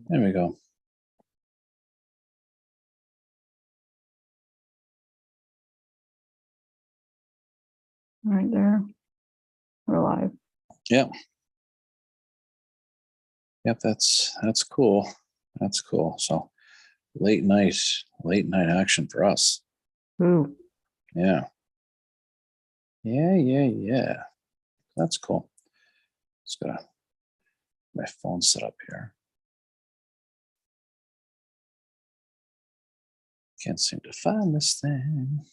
There we go. Right there. We're live. Yep. Yep, that's cool. That's cool. So late night action for us. Ooh. Yeah. Yeah. That's cool. Just gotta my phone set up here. Can't seem to find this thing.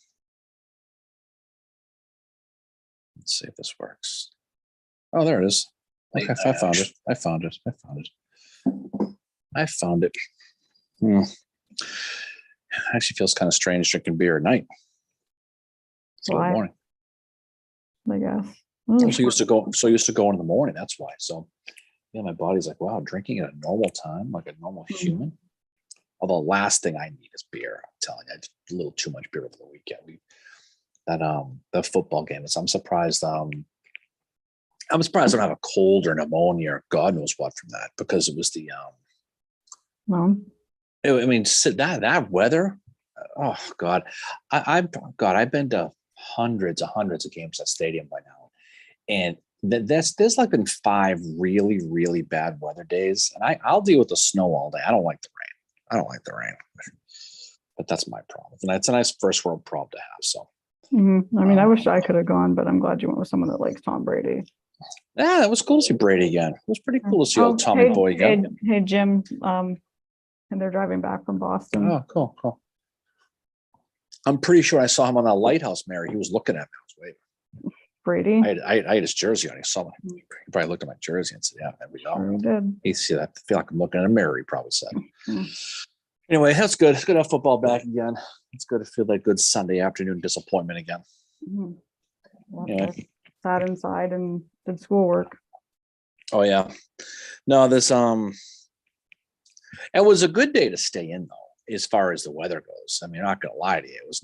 Let's see if this works. Oh, there it is. Okay, I found it. I found it. Actually feels kind of strange drinking beer at night. So Why? morning. I guess. I'm so used to going in the morning. That's why. So yeah, my body's like, wow, drinking at a normal time, like a normal human. Although last thing I need is beer. I'm telling you, I did a little too much beer over the weekend. The football game is. I'm surprised. I'm surprised I don't have a cold or pneumonia or God knows what from that, because it was the Well, I mean, that weather. Oh God, I've been to hundreds of games at stadium by now, and there's like been 5 really bad weather days, and I'll deal with the snow all day. I don't like the rain, but that's my problem, and that's a nice first world problem to have. So I mean, I wish I could have gone, but I'm glad you went with someone that likes Tom Brady. yeah, it was cool to see Brady again. It was pretty cool to see old Tommy Boy again. Hey, Jim. And they're driving back from Boston. Oh, cool. I'm pretty sure I saw him on that lighthouse, Mary. He was looking at me. I was waiting. Brady. I had his jersey on. He saw me. He probably looked at my jersey and said, "Yeah, there we go." Sure he did. He said, "I feel like I'm looking at a mirror." He probably said. Anyway, that's good. It's good to have football back again. It's good to feel that good Sunday afternoon disappointment again. Yeah. Sat inside and did schoolwork. Oh yeah. No, this it was a good day to stay in though, as far as the weather goes. I mean, I'm not gonna lie to you. It was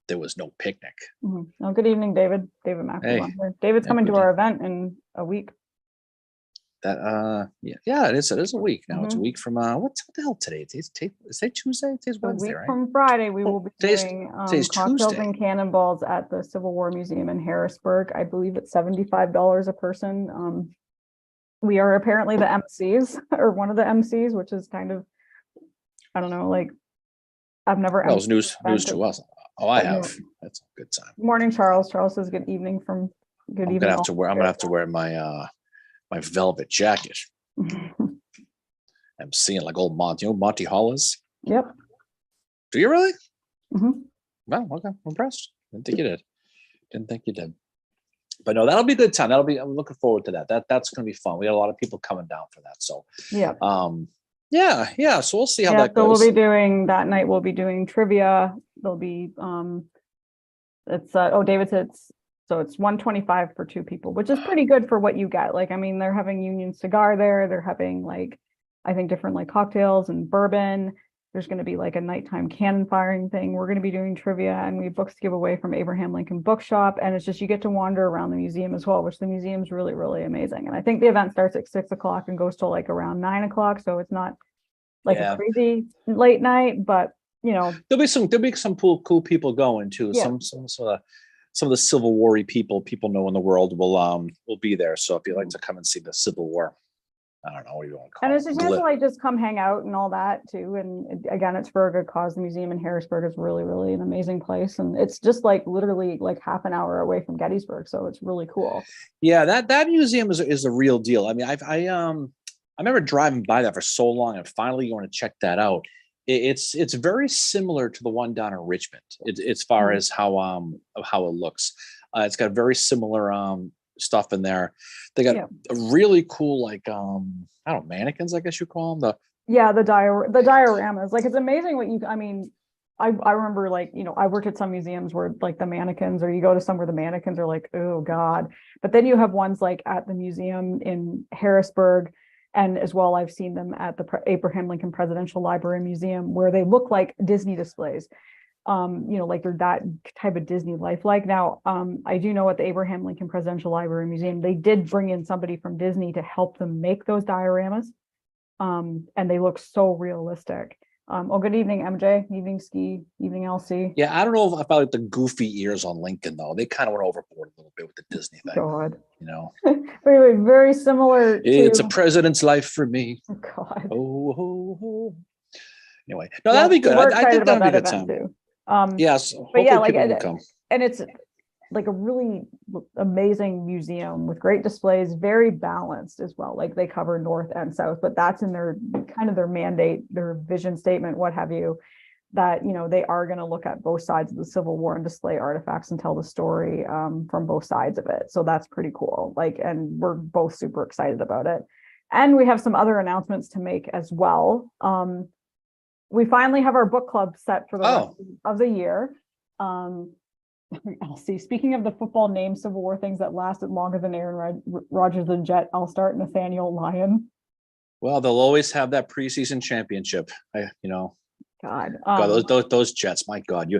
there was no picnic. Oh, good evening, David. David McElwain. Hey. David's coming to our event in a week. That yeah, it is a week now. It's a week from what the hell today? Is it Tuesday? Today's Wednesday, right? From Friday, we will be doing today's cocktails Tuesday. and cannonballs at the Civil War Museum in Harrisburg. I believe it's $75 a person. We are apparently the MCs or one of the MCs, which is kind of, I don't know, like I've never. That was news to us. Oh, I have. That's a good time. Morning, Charles. Charles says good evening from good evening. I'm gonna have to wear my my velvet jacket. I'm seeing like old Monty Hollis. Yep. Do you really? Well, okay. I'm impressed. Didn't think you did. But no, that'll be a good time. I'm looking forward to that. That's gonna be fun. We got a lot of people coming down for that. So yeah. So we'll see how that goes. We'll be doing that night. We'll be doing trivia. There'll be it's David said it's $125 for 2 people, which is pretty good for what you get. Like, I mean, they're having Union Cigar there. They're having like, I think different like cocktails and bourbon. There's going to be like a nighttime cannon firing thing. We're going to be doing trivia, and we have books to give away from Abraham Lincoln Bookshop. And it's just, you get to wander around the museum as well, which the museum is really, really amazing. And I think the event starts at 6 o'clock and goes till like around 9 o'clock. So it's not like a crazy late night, but you know, there'll be some cool people going too. Yeah. Some of the Civil War people know in the world will be there. So if you'd like to come and see the Civil War, I don't know what you want to call it. And it's just to like just come hang out and all that too. And again, it's for a good cause. The museum in Harrisburg is really, really an amazing place. And it's just like literally like half an hour away from Gettysburg. So it's really cool. Yeah, that museum is a real deal. I mean, I remember driving by that for so long and finally going to check that out. It's very similar to the one down in Richmond. As far as how it looks. It's got very similar stuff in there. They got a really cool like I don't know, mannequins, I guess you call them. The dioramas. Like, it's amazing what I mean, I remember, like, you know, I worked at some museums where like the mannequins, or you go to some where the mannequins are like, oh God. But then you have ones like at the museum in Harrisburg. And as well, I've seen them at the Abraham Lincoln Presidential Library Museum, where they look like Disney displays. You know, like they're that type of Disney lifelike. Now, I do know at the Abraham Lincoln Presidential Library Museum, they did bring in somebody from Disney to help them make those dioramas. and they look so realistic. Oh, good evening, MJ. Evening, Ski. Evening, LC. Yeah, I don't know if I like the goofy ears on Lincoln though. They kind of went overboard a little bit with the Disney thing. God. You know, very similar. It's a president's life for me. Oh, God. Oh, oh, oh. Anyway, no, that'll be good. I think that'll be a good time. Too. Yes, but yeah, like people will come. And it's like a really amazing museum with great displays, very balanced as well. Like they cover North and South, but that's in their kind of their mandate, their vision statement, what have you, that, you know, they are going to look at both sides of the Civil War and display artifacts and tell the story from both sides of it. So that's pretty cool. Like, and we're both super excited about it. And we have some other announcements to make as well. We finally have our book club set for the rest of the year. I'll see. Speaking of the football name Civil War things that lasted longer than Aaron Rodgers and Jet, I'll start Nathaniel Lyon. Well, they'll always have that preseason championship. God, those Jets, my God,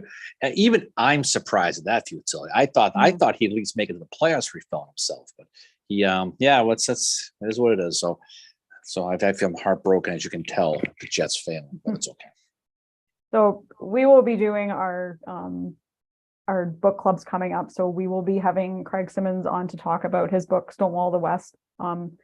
even I'm surprised at that futility. I thought he'd at least make it to the playoffs for he fell on himself, but he, that is what it is. So I feel heartbroken, as you can tell, the Jets failing, but it's okay. So we will be doing our book clubs coming up. So we will be having Craig Simmons on to talk about his book, Stonewall of the West, on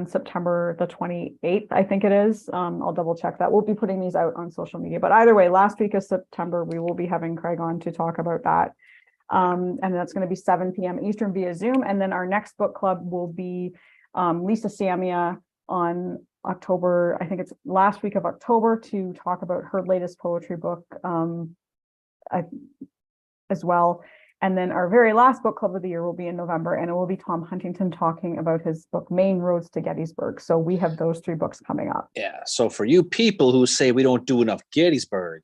September the 28th, I think it is. I'll double check that. We'll be putting these out on social media, but either way, last week of September, we will be having Craig on to talk about that. And that's going to be 7 p.m. Eastern via Zoom. And then our next book club will be Lisa Samia on October, I think it's last week of October, to talk about her latest poetry book as well. And then our very last book club of the year will be in November, and it will be Tom Huntington talking about his book, Maine Roads to Gettysburg. So we have those 3 books coming up. Yeah. So for you people who say we don't do enough Gettysburg,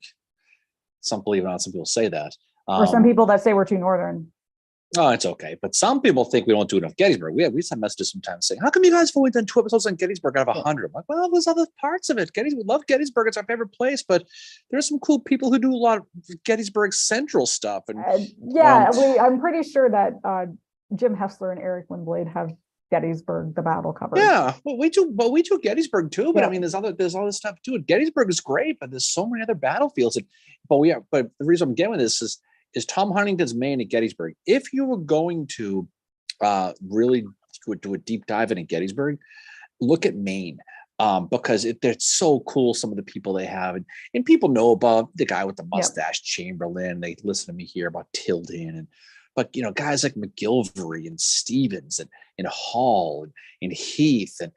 believe it or not, some people say that. Or some people that say we're too Northern. Oh, it's okay. But some people think we don't do enough Gettysburg. We send messages sometimes saying, how come you guys have only done 2 episodes on Gettysburg out of 100? I'm like, well, there's other parts of it. We love Gettysburg. It's our favorite place, but there's some cool people who do a lot of Gettysburg Central stuff. And I'm pretty sure that Jim Hessler and Eric Lindblade have Gettysburg, the battle covered. Yeah, well, we do Gettysburg too. But I mean, there's all this stuff too. Gettysburg is great, but there's so many other battlefields. But the reason I'm getting with this is Tom Huntington's Maine at Gettysburg. If you were going to really do a deep dive into Gettysburg, look at Maine, because they're so cool. Some of the people they have, and people know about the guy with the mustache, Chamberlain. They listen to me here about Tilden, but guys like McGilvery and Stevens and Hall and Heath and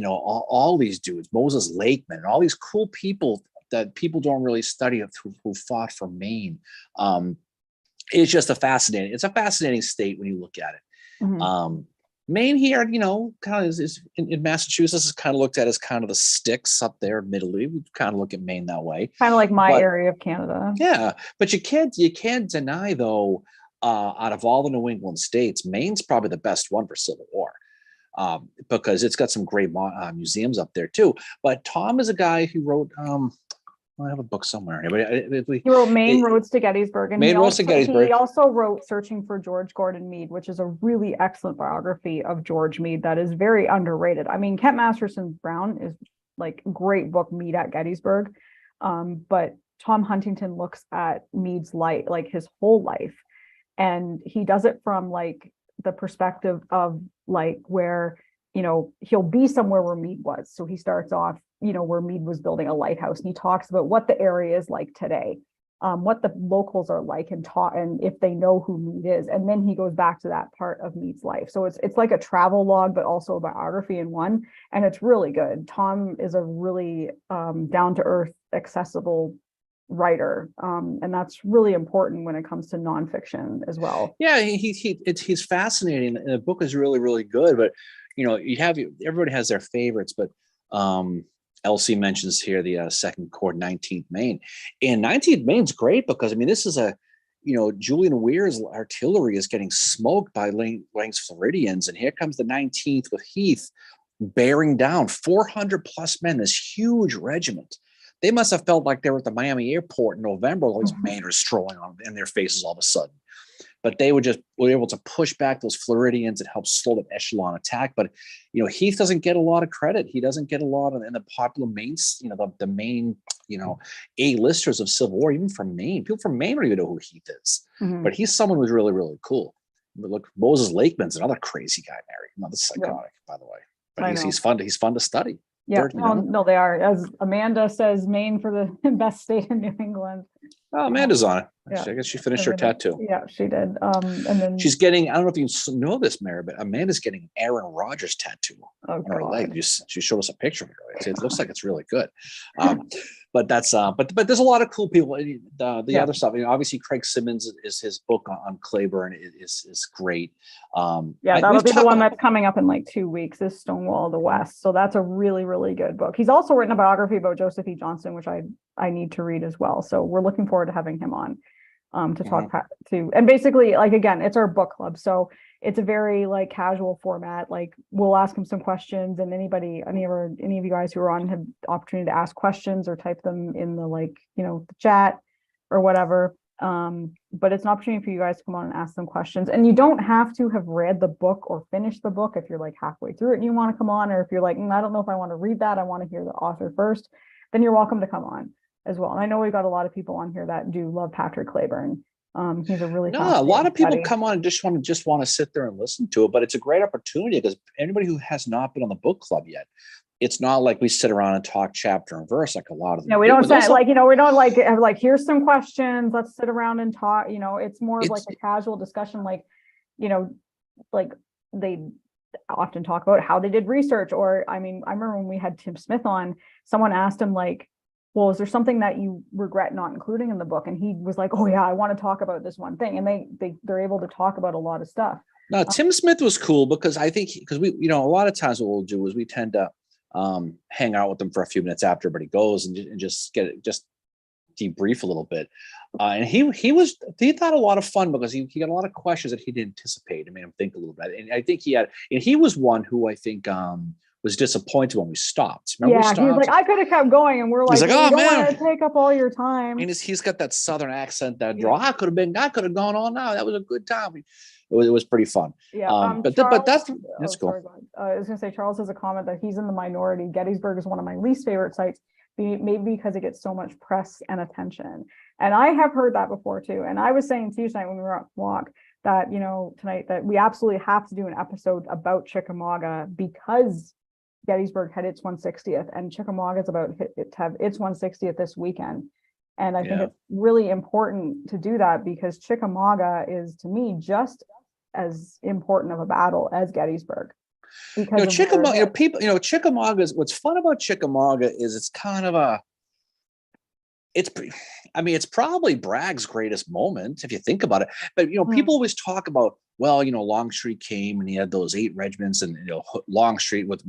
all these dudes, Moses Lakeman, and all these cool people that people don't really study who fought for Maine. It's just it's a fascinating state when you look at it. Mm-hmm. Maine here, kind of is in Massachusetts is kind of looked at as kind of the sticks up there in Italy. We kind of look at Maine that way. Kind of like my area of Canada. Yeah, but you can't deny though, out of all the New England states, Maine's probably the best one for Civil War. Because it's got some great museums up there too. But Tom is a guy who wrote, I have a book somewhere. He wrote Maine Roads to Gettysburg. And Maine Roads to Gettysburg. He also wrote Searching for George Gordon Meade, which is a really excellent biography of George Meade that is very underrated. I mean, Kent Masterson Brown is like great book, Meade at Gettysburg. But Tom Huntington looks at Meade's life, like his whole life. And he does it from like the perspective of like where, he'll be somewhere where Meade was. So he starts off, where Meade was building a lighthouse, and he talks about what the area is like today, what the locals are like, and if they know who Meade is. And then he goes back to that part of Meade's life. So it's like a travel log, but also a biography in one. And it's really good. Tom is a really down-to-earth, accessible writer, and that's really important when it comes to nonfiction as well. Yeah, he's fascinating. The book is really, really good, but everybody has their favorites, but Elsie mentions here the Second Corps 19th Maine, and 19th Maine's great because this is Julian Weir's artillery is getting smoked by Lang's Floridians, and here comes the 19th with Heath bearing down 400 plus men, this huge regiment. They must have felt like they were at the Miami airport in November, all these Mainers strolling on in their faces all of a sudden. but they were able to push back those Floridians and help slow the echelon attack. But Heath doesn't get a lot of credit. He doesn't get a lot in the popular mains, the main A-listers of Civil War, even from Maine. People from Maine don't even know who Heath is, but he's someone who's really, really cool. But look, Moses Lakeman's another crazy guy, Mary. Another psychotic, by the way. But he's fun. He's fun to study. Yeah, no, they are. As Amanda says, Maine for the best state in New England. Oh, Amanda's on it. Yeah. I guess she finished her tattoo. Yeah, she did. And then she's getting, I don't know if you know this, Mary, but Amanda's getting an Aaron Rodgers tattoo on her leg. She showed us a picture of it. It looks like it's really good. But that's but there's a lot of cool people. The other stuff, obviously Craig Simmons is his book on Claiborne is great. That'll be the one that's coming up in like 2 weeks, is Stonewall of the West. So that's a really, really good book. He's also written a biography about Joseph E. Johnston, which I need to read as well. So we're looking forward to having him on to talk to. And basically, like, again, it's our book club. So it's a very like casual format. Like, we'll ask him some questions, and any of you guys who are on have the opportunity to ask questions or type them in the the chat or whatever. But it's an opportunity for you guys to come on and ask them questions. And you don't have to have read the book or finished the book if you're like halfway through it and you want to come on, or if you're like, I don't know if I want to read that, I want to hear the author first, then you're welcome to come on as well. And I know we've got a lot of people on here that do love Patrick Claiborne. He's a really a lot of people come on and just want to sit there and listen to it, but it's a great opportunity because anybody who has not been on the book club yet, it's not like we sit around and talk chapter and verse like a lot of them. No, we don't say we don't like here's some questions, let's sit around and talk. It's more of like a casual discussion, like they often talk about how they did research. Or I remember when we had Tim Smith on, someone asked him well, is there something that you regret not including in the book? And he was like, oh yeah, I want to talk about this one thing. And they're able to talk about a lot of stuff. No, Tim Smith was cool because I think we a lot of times what we'll do is we tend to hang out with them for a few minutes after everybody goes and just debrief a little bit. And he thought a lot of fun because he got a lot of questions that he didn't anticipate. It made him think a little bit. And I think he was one who I think was disappointed when we stopped. Remember we stopped? He was like, I could have kept going, and we're like, oh don't man, want to take up all your time. And he's got that Southern accent that I could have gone on now. That was a good time. It was pretty fun. Yeah, but that's cool. Sorry, I was going to say, Charles has a comment that he's in the minority. Gettysburg is one of my least favorite sites, maybe because it gets so much press and attention. And I have heard that before too. And I was saying to you tonight when we were on walk that tonight that we absolutely have to do an episode about Chickamauga because Gettysburg had its 160th, and Chickamauga is about to have its 160th this weekend. And I think it's really important to do that because Chickamauga is, to me, just as important of a battle as Gettysburg. Because Chickamauga, Chickamauga is, what's fun about Chickamauga is it's kind of it's probably Bragg's greatest moment if you think about it. But people always talk about, Longstreet came and he had those 8 regiments, and Longstreet with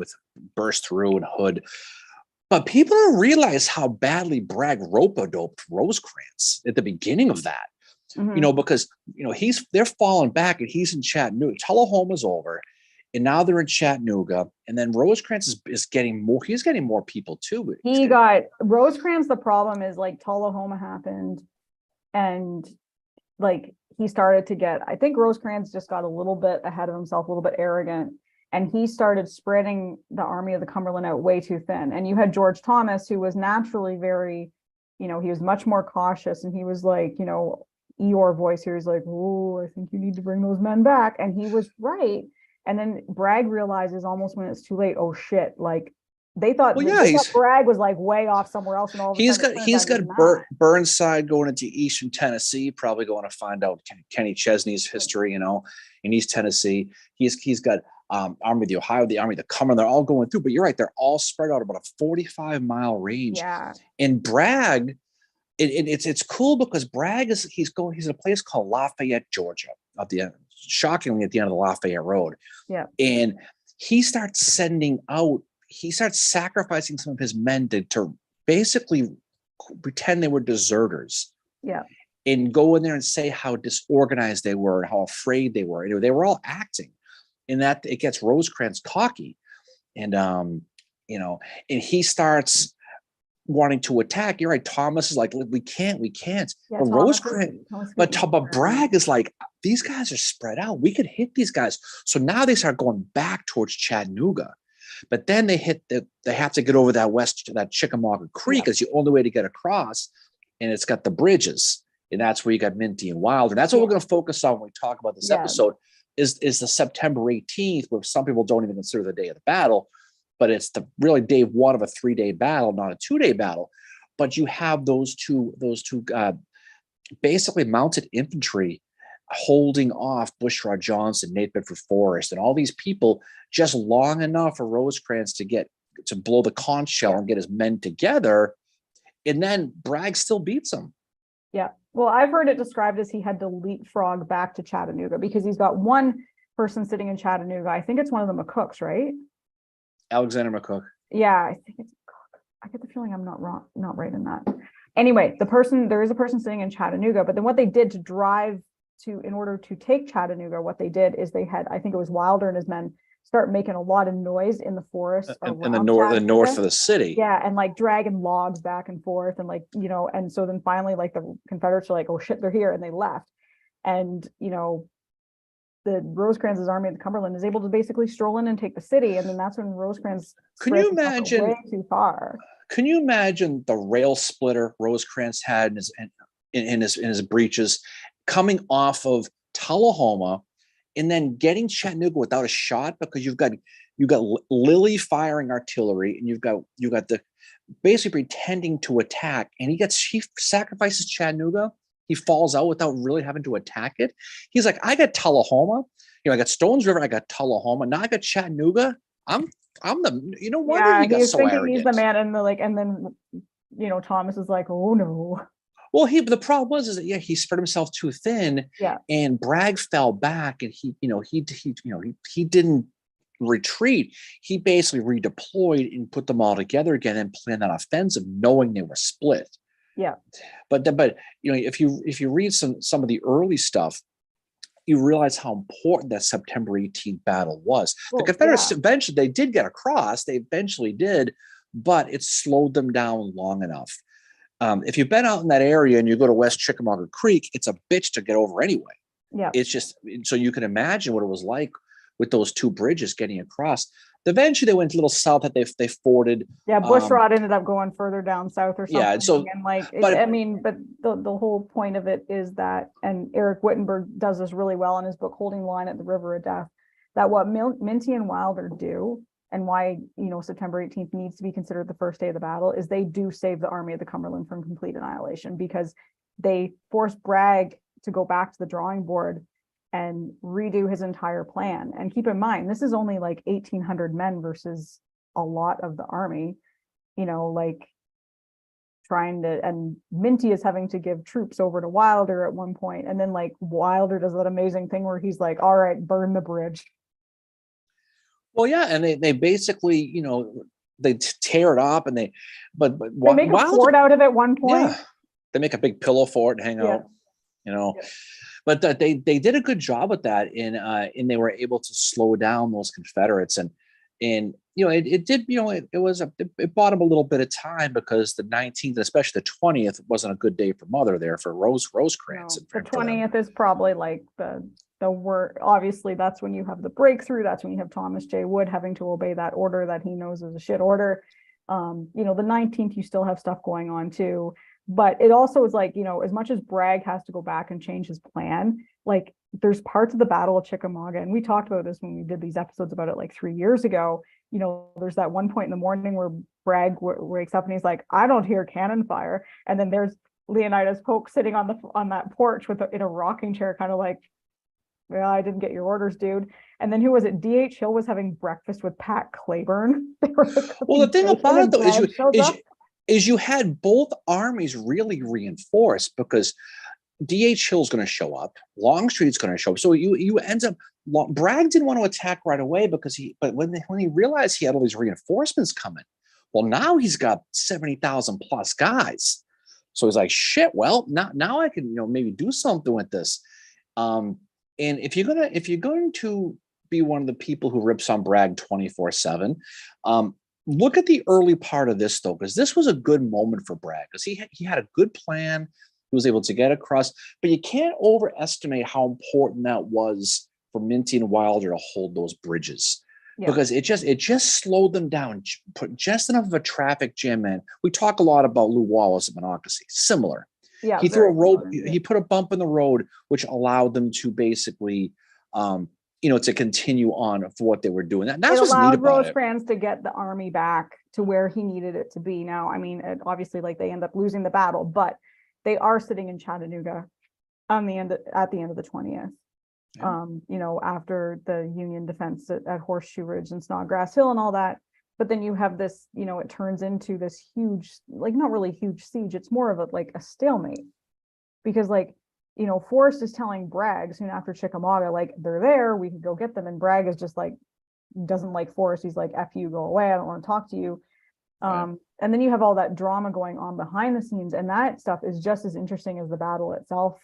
burst through and Hood. But people don't realize how badly Bragg rope-a-doped Rosecrans at the beginning of that. Because they're falling back and he's in Chattanooga. Tullahoma's over, and now they're in Chattanooga. And then Rosecrans is getting more. He's getting more people too. Rosecrans. The problem is Tullahoma happened, and he started to get. I think Rosecrans just got a little bit ahead of himself, a little bit arrogant, and he started spreading the Army of the Cumberland out way too thin. And you had George Thomas, who was naturally very, he was much more cautious, and he was Eeyore voice here is oh, I think you need to bring those men back. And he was right. And then Bragg realizes almost when it's too late, oh shit, they thought, Bragg was way off somewhere else. And all of a sudden he's got Burnside going into Eastern Tennessee, probably going to find out Kenny Chesney's history, in East Tennessee. He's got Army of the Ohio, the Army of the Cumberland, they're all going through, but you're right, they're all spread out about a 45-mile range. Yeah. And Bragg, it's cool because Bragg he's in a place called Lafayette, Georgia, shockingly at the end of the Lafayette Road. Yeah. And he starts sacrificing some of his men to basically pretend they were deserters. Yeah. And go in there and say how disorganized they were and how afraid they were. They were all acting. And that it gets Rosecrans cocky. And and he starts wanting to attack. You're right. Thomas is like, we can't. Yeah, But Rosecrans, Thomas but getting Bragg is like, these guys are spread out. We could hit these guys. So now they start going back towards Chattanooga. But then they have to get over that Chickamauga Creek is the only way to get across. And it's got the bridges. And that's where you got Minty and Wilder. That's what we're going to focus on when we talk about this episode is the September 18th, where some people don't even consider the day of the battle, but it's the really day one of a 3-day battle, not a 2-day battle. But you have those two basically mounted infantry holding off Bushrod Johnson, Nate Bedford Forrest, and all these people just long enough for Rosecrans to blow the conch shell and get his men together. And then Bragg still beats him. Yeah. Well, I've heard it described as he had to leapfrog back to Chattanooga because he's got one person sitting in Chattanooga. I think it's one of the McCooks, right? Alexander McCook. Yeah, I think it's McCook. I get the feeling I'm not right in that. Anyway, there is a person sitting in Chattanooga, but then what they did to drive in order to take Chattanooga, what they did is they had, I think it was Wilder and his men, start making a lot of noise in the forest in the north of the city. Yeah, and like dragging logs back and forth, and like, and so then finally, like, the Confederates are like, oh shit, they're here, and they left. And the Rosecrans's army of the Cumberland is able to basically stroll in and take the city, and then that's when Rosecrans can you imagine way too far. Can you imagine the rail splitter Rosecrans had in his breeches, coming off of Tullahoma and then getting Chattanooga without a shot, because you've got Lilly firing artillery, and you've got the basically pretending to attack, and he sacrifices Chattanooga. He falls out without really having to attack it. He's like, I got Tullahoma, I got Stones River, I got Tullahoma, now I got Chattanooga. I'm the, wonder he got so arrogant. He's the man, and then Thomas is like, oh no. Well, the problem was is that he spread himself too thin, and Bragg fell back, and he didn't retreat. He basically redeployed and put them all together again and planned an offensive, knowing they were split. Yeah, but if you read some of the early stuff, you realize how important that September 18th battle was. The Confederates eventually they did get across. They eventually did, but it slowed them down long enough. If you've been out in that area and you go to West Chickamauga Creek, it's a bitch to get over anyway. Yeah. It's just, so you can imagine what it was like with those two bridges getting across. Eventually they went a little south that they forded. Yeah, Bushrod ended up going further down south or something. Yeah, so but the whole point of it is that, and Eric Wittenberg does this really well in his book Holding the Line at the River of Death, that what Minty and Wilder do, and why September 18th needs to be considered the first day of the battle, is they do save the Army of the Cumberland from complete annihilation, because they force Bragg to go back to the drawing board and redo his entire plan. And keep in mind, this is only like 1,800 men versus a lot of the army, and Minty is having to give troops over to Wilder at one point, and then like Wilder does that amazing thing where he's like, all right, burn the bridge. Well, yeah, and they basically, they tear it up, and they make a fort out of it one point. Yeah, they make a big pillow fort and hang out, Yeah. But they did a good job with that, and they were able to slow down those Confederates, and it did, it bought them a little bit of time, because the 19th, especially the 20th, wasn't a good day for Mother there for Rosecrans. No, the 20th is probably like the word. Obviously, that's when you have the breakthrough. That's when you have Thomas J. Wood having to obey that order that he knows is a shit order. The 19th, you still have stuff going on too. But it also is like, as much as Bragg has to go back and change his plan, like there's parts of the Battle of Chickamauga, and we talked about this when we did these episodes about it like 3 years ago. There's that one point in the morning where Bragg wakes up and he's like, I don't hear cannon fire. And then there's Leonidas Polk sitting on that porch in a rocking chair, kind of like, well, I didn't get your orders, dude. And then who was it? D.H. Hill was having breakfast with Pat Claiborne. Well, the thing about it though is you had both armies really reinforced, because D.H. Hill's going to show up, Longstreet's going to show up. So you end up, Bragg didn't want to attack right away, but when he realized he had all these reinforcements coming, well, now he's got 70,000 plus guys. So he's like, shit, well, now I can, maybe do something with this. And if you're going to be one of the people who rips on Bragg 24/7, look at the early part of this though, because this was a good moment for Bragg because he had a good plan. He was able to get across, but you can't overestimate how important that was for Minty and Wilder to hold those bridges. Yeah. Because it just slowed them down, put just enough of a traffic jam in. We talk a lot about Lew Wallace and Monocacy, similar. Yeah, He threw a road, similar. he put a bump in the road, which allowed them to basically to continue on for what they were doing. That's it what's neat allowed about it. Rosecrans to get the army back to where he needed it to be. Now, I mean, obviously, like they end up losing the battle, but they are sitting in Chattanooga at the end of the 20th. Yeah. After the Union defense at Horseshoe Ridge and Snodgrass Hill and all that. But then you have this, it turns into this huge, like not really huge siege. It's more of a stalemate because Forrest is telling Bragg soon after Chickamauga, like they're there, we can go get them. And Bragg is just like, doesn't like Forrest. He's like, F you, go away. I don't want to talk to you. Right. And then you have all that drama going on behind the scenes. And that stuff is just as interesting as the battle itself.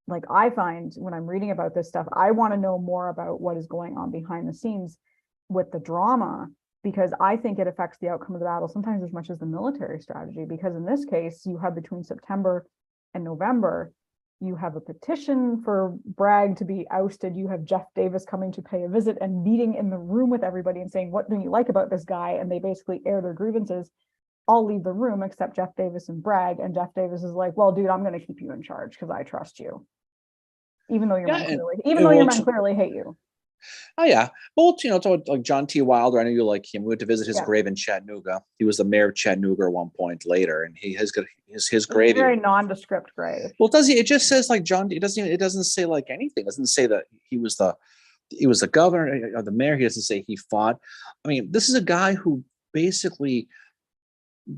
Like I find when I'm reading about this stuff, I want to know more about what is going on behind the scenes with the drama, because I think it affects the outcome of the battle sometimes as much as the military strategy. Because in this case, you have between September and November, you have a petition for Bragg to be ousted. You have Jeff Davis coming to pay a visit and meeting in the room with everybody and saying, what don't you like about this guy? And they basically air their grievances. I'll leave the room except Jeff Davis and Bragg. And Jeff Davis is like, well, dude, I'm going to keep you in charge because I trust you. Even though your men clearly hate you. Oh yeah, well, like John T. Wilder, I know you like him. We went to visit his grave in Chattanooga. He was the mayor of Chattanooga at one point later, and he has got his grave. Very nondescript grave. Well, does he? It just says like John. It doesn't say like anything. It doesn't say that he was the governor or the mayor. He doesn't say he fought. I mean, this is a guy who basically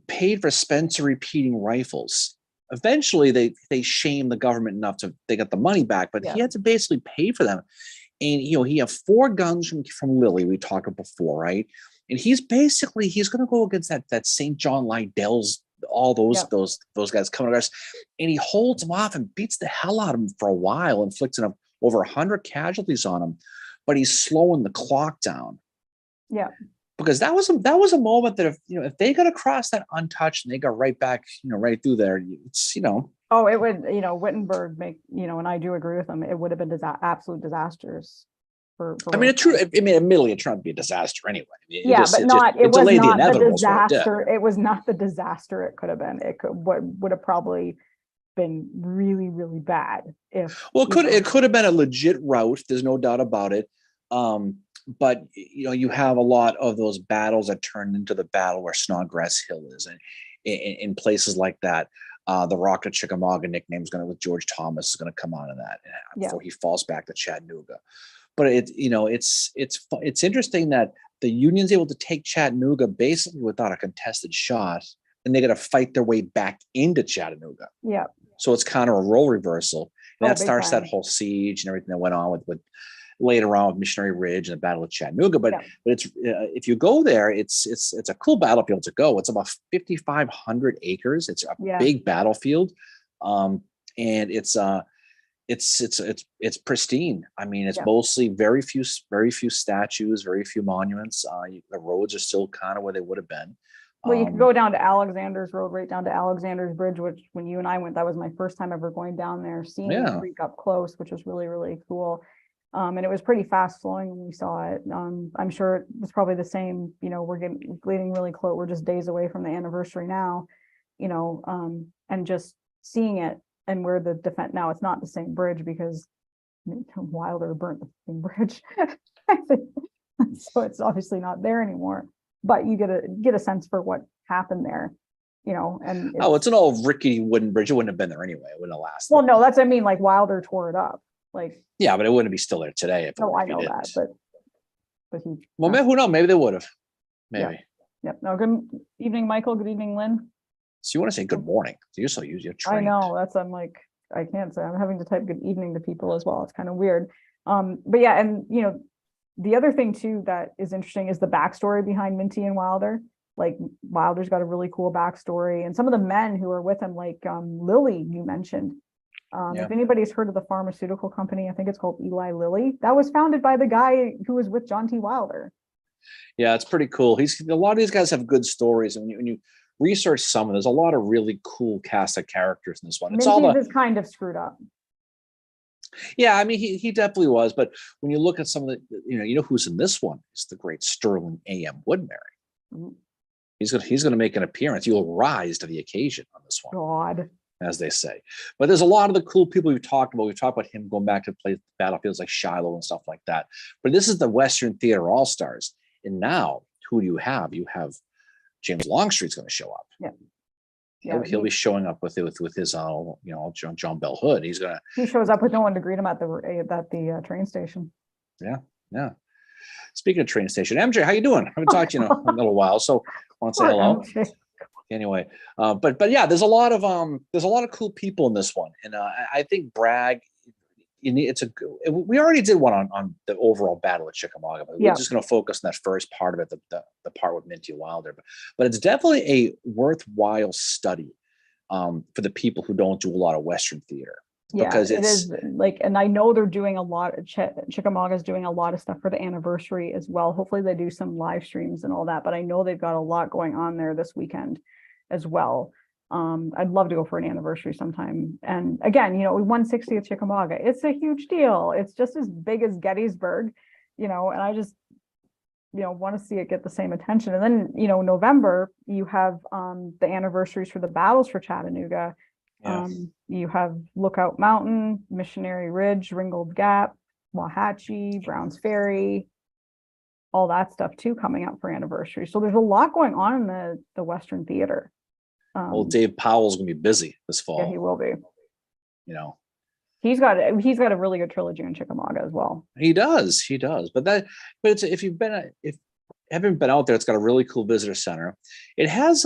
paid for Spencer repeating rifles. Eventually, they shamed the government enough they got the money back, but he had to basically pay for them. And he had 4 guns from Lilly. We talked about before, right? And he's going to go against that St. John Lydell's, all those guys coming across, and he holds them off and beats the hell out of them for a while, inflicting over 100 casualties on him. But he's slowing the clock down. Yeah. Because that was a moment that if they got across that untouched and they got right back, right through there, it's. Oh, it would, Wittenberg make, and I do agree with him. It would have been absolute disasters. Admittedly, it turned out to be a disaster anyway. It was not the disaster. It was not the disaster it could have been. Would have probably been really, really bad if. Well, it could have been a legit rout. There's no doubt about it. But you have a lot of those battles that turned into the battle where Snodgrass Hill is, and in places like that. The Rock of Chickamauga nickname is with George Thomas is going to come out of that before he falls back to Chattanooga. But it's interesting that the Union's able to take Chattanooga basically without a contested shot, and they got to fight their way back into Chattanooga. Yeah. So it's kind of a role reversal, and that starts that whole siege and everything that went on with later on with Missionary Ridge and the Battle of Chattanooga. But it's if you go there, it's a cool battlefield to go. It's about 5,500 acres. It's a big battlefield, and it's pristine. I mean, it's mostly very few statues, very few monuments. The roads are still kind of where they would have been. Well, you can go down to Alexander's Road, right down to Alexander's Bridge, which when you and I went, that was my first time ever going down there, seeing the creek up close, which was really, really cool. And it was pretty fast flowing when we saw it. I'm sure it was probably the same, we're getting really close. We're just days away from the anniversary now, and just seeing it and where the defense, now it's not the same bridge because Wilder burnt the same bridge. So it's obviously not there anymore, but you get a sense for what happened there, and it's an old rickety wooden bridge. It wouldn't have been there anyway. It wouldn't have lasted. Well, no, that's, like Wilder tore it up. Yeah, but it wouldn't be still there today. I know that, but he. Well, who knows? Maybe they would have. Maybe. Yep. No. Good evening, Michael. Good evening, Lynn. So you want to say good morning? You're so used. You're trained. I know. I can't say. I'm having to type good evening to people as well. It's kind of weird. But yeah, and the other thing too that is interesting is the backstory behind Minty and Wilder. Like Wilder's got a really cool backstory, and some of the men who are with him, like Lilly, you mentioned. If anybody's heard of the pharmaceutical company, I think it's called Eli Lilly. That was founded by the guy who was with John T. Wilder. Yeah, it's pretty cool. He's a lot of these guys have good stories, and when you research some of, there's a lot of really cool cast of characters in this one. It's all Menzies is kind of screwed up. yeah. I mean, he definitely was, but when you look at some of the, you know who's in this one? It's the great Sterling A.M. Woodbury. Mhm. He's gonna make an appearance. You'll rise to the occasion on this one, God. as they say. But there's a lot of the cool people we've talked about. We've talked about him going back to play battlefields like Shiloh and stuff like that. But this is the Western Theater All Stars, and now who do you have? You have James Longstreet's going to show up. Yeah. He'll be showing up with his John Bell Hood. He shows up with no one to greet him at the train station. Yeah. Speaking of train station, MJ, how you doing? I haven't talked to you in a little while, so I want to say hello. MJ. Anyway, but yeah, there's a lot of cool people in this one, and I think Bragg. We already did one on the overall battle at Chickamauga, but we're just going to focus on that first part of it, the part with Minty Wilder. But it's definitely a worthwhile study for the people who don't do a lot of Western theater. Yeah, because it is like, and I know they're doing a lot. Chickamauga is doing a lot of stuff for the anniversary as well. Hopefully, they do some live streams and all that. But I know they've got a lot going on there this weekend as well. I'd love to go for an anniversary sometime. And again, we won 60th Chickamauga. It's a huge deal. It's just as big as Gettysburg, and I just, want to see it get the same attention. And then, November, you have the anniversaries for the battles for Chattanooga. Yeah. You have Lookout Mountain, Missionary Ridge, Ringgold Gap, Wauhatchie, Browns Ferry, all that stuff too coming up for anniversary. So there's a lot going on in the Western theater. Well, Dave Powell's gonna be busy this fall. Yeah, he will be. He's got a really good trilogy in Chickamauga as well. He does. But if you haven't been out there, it's got a really cool visitor center. It has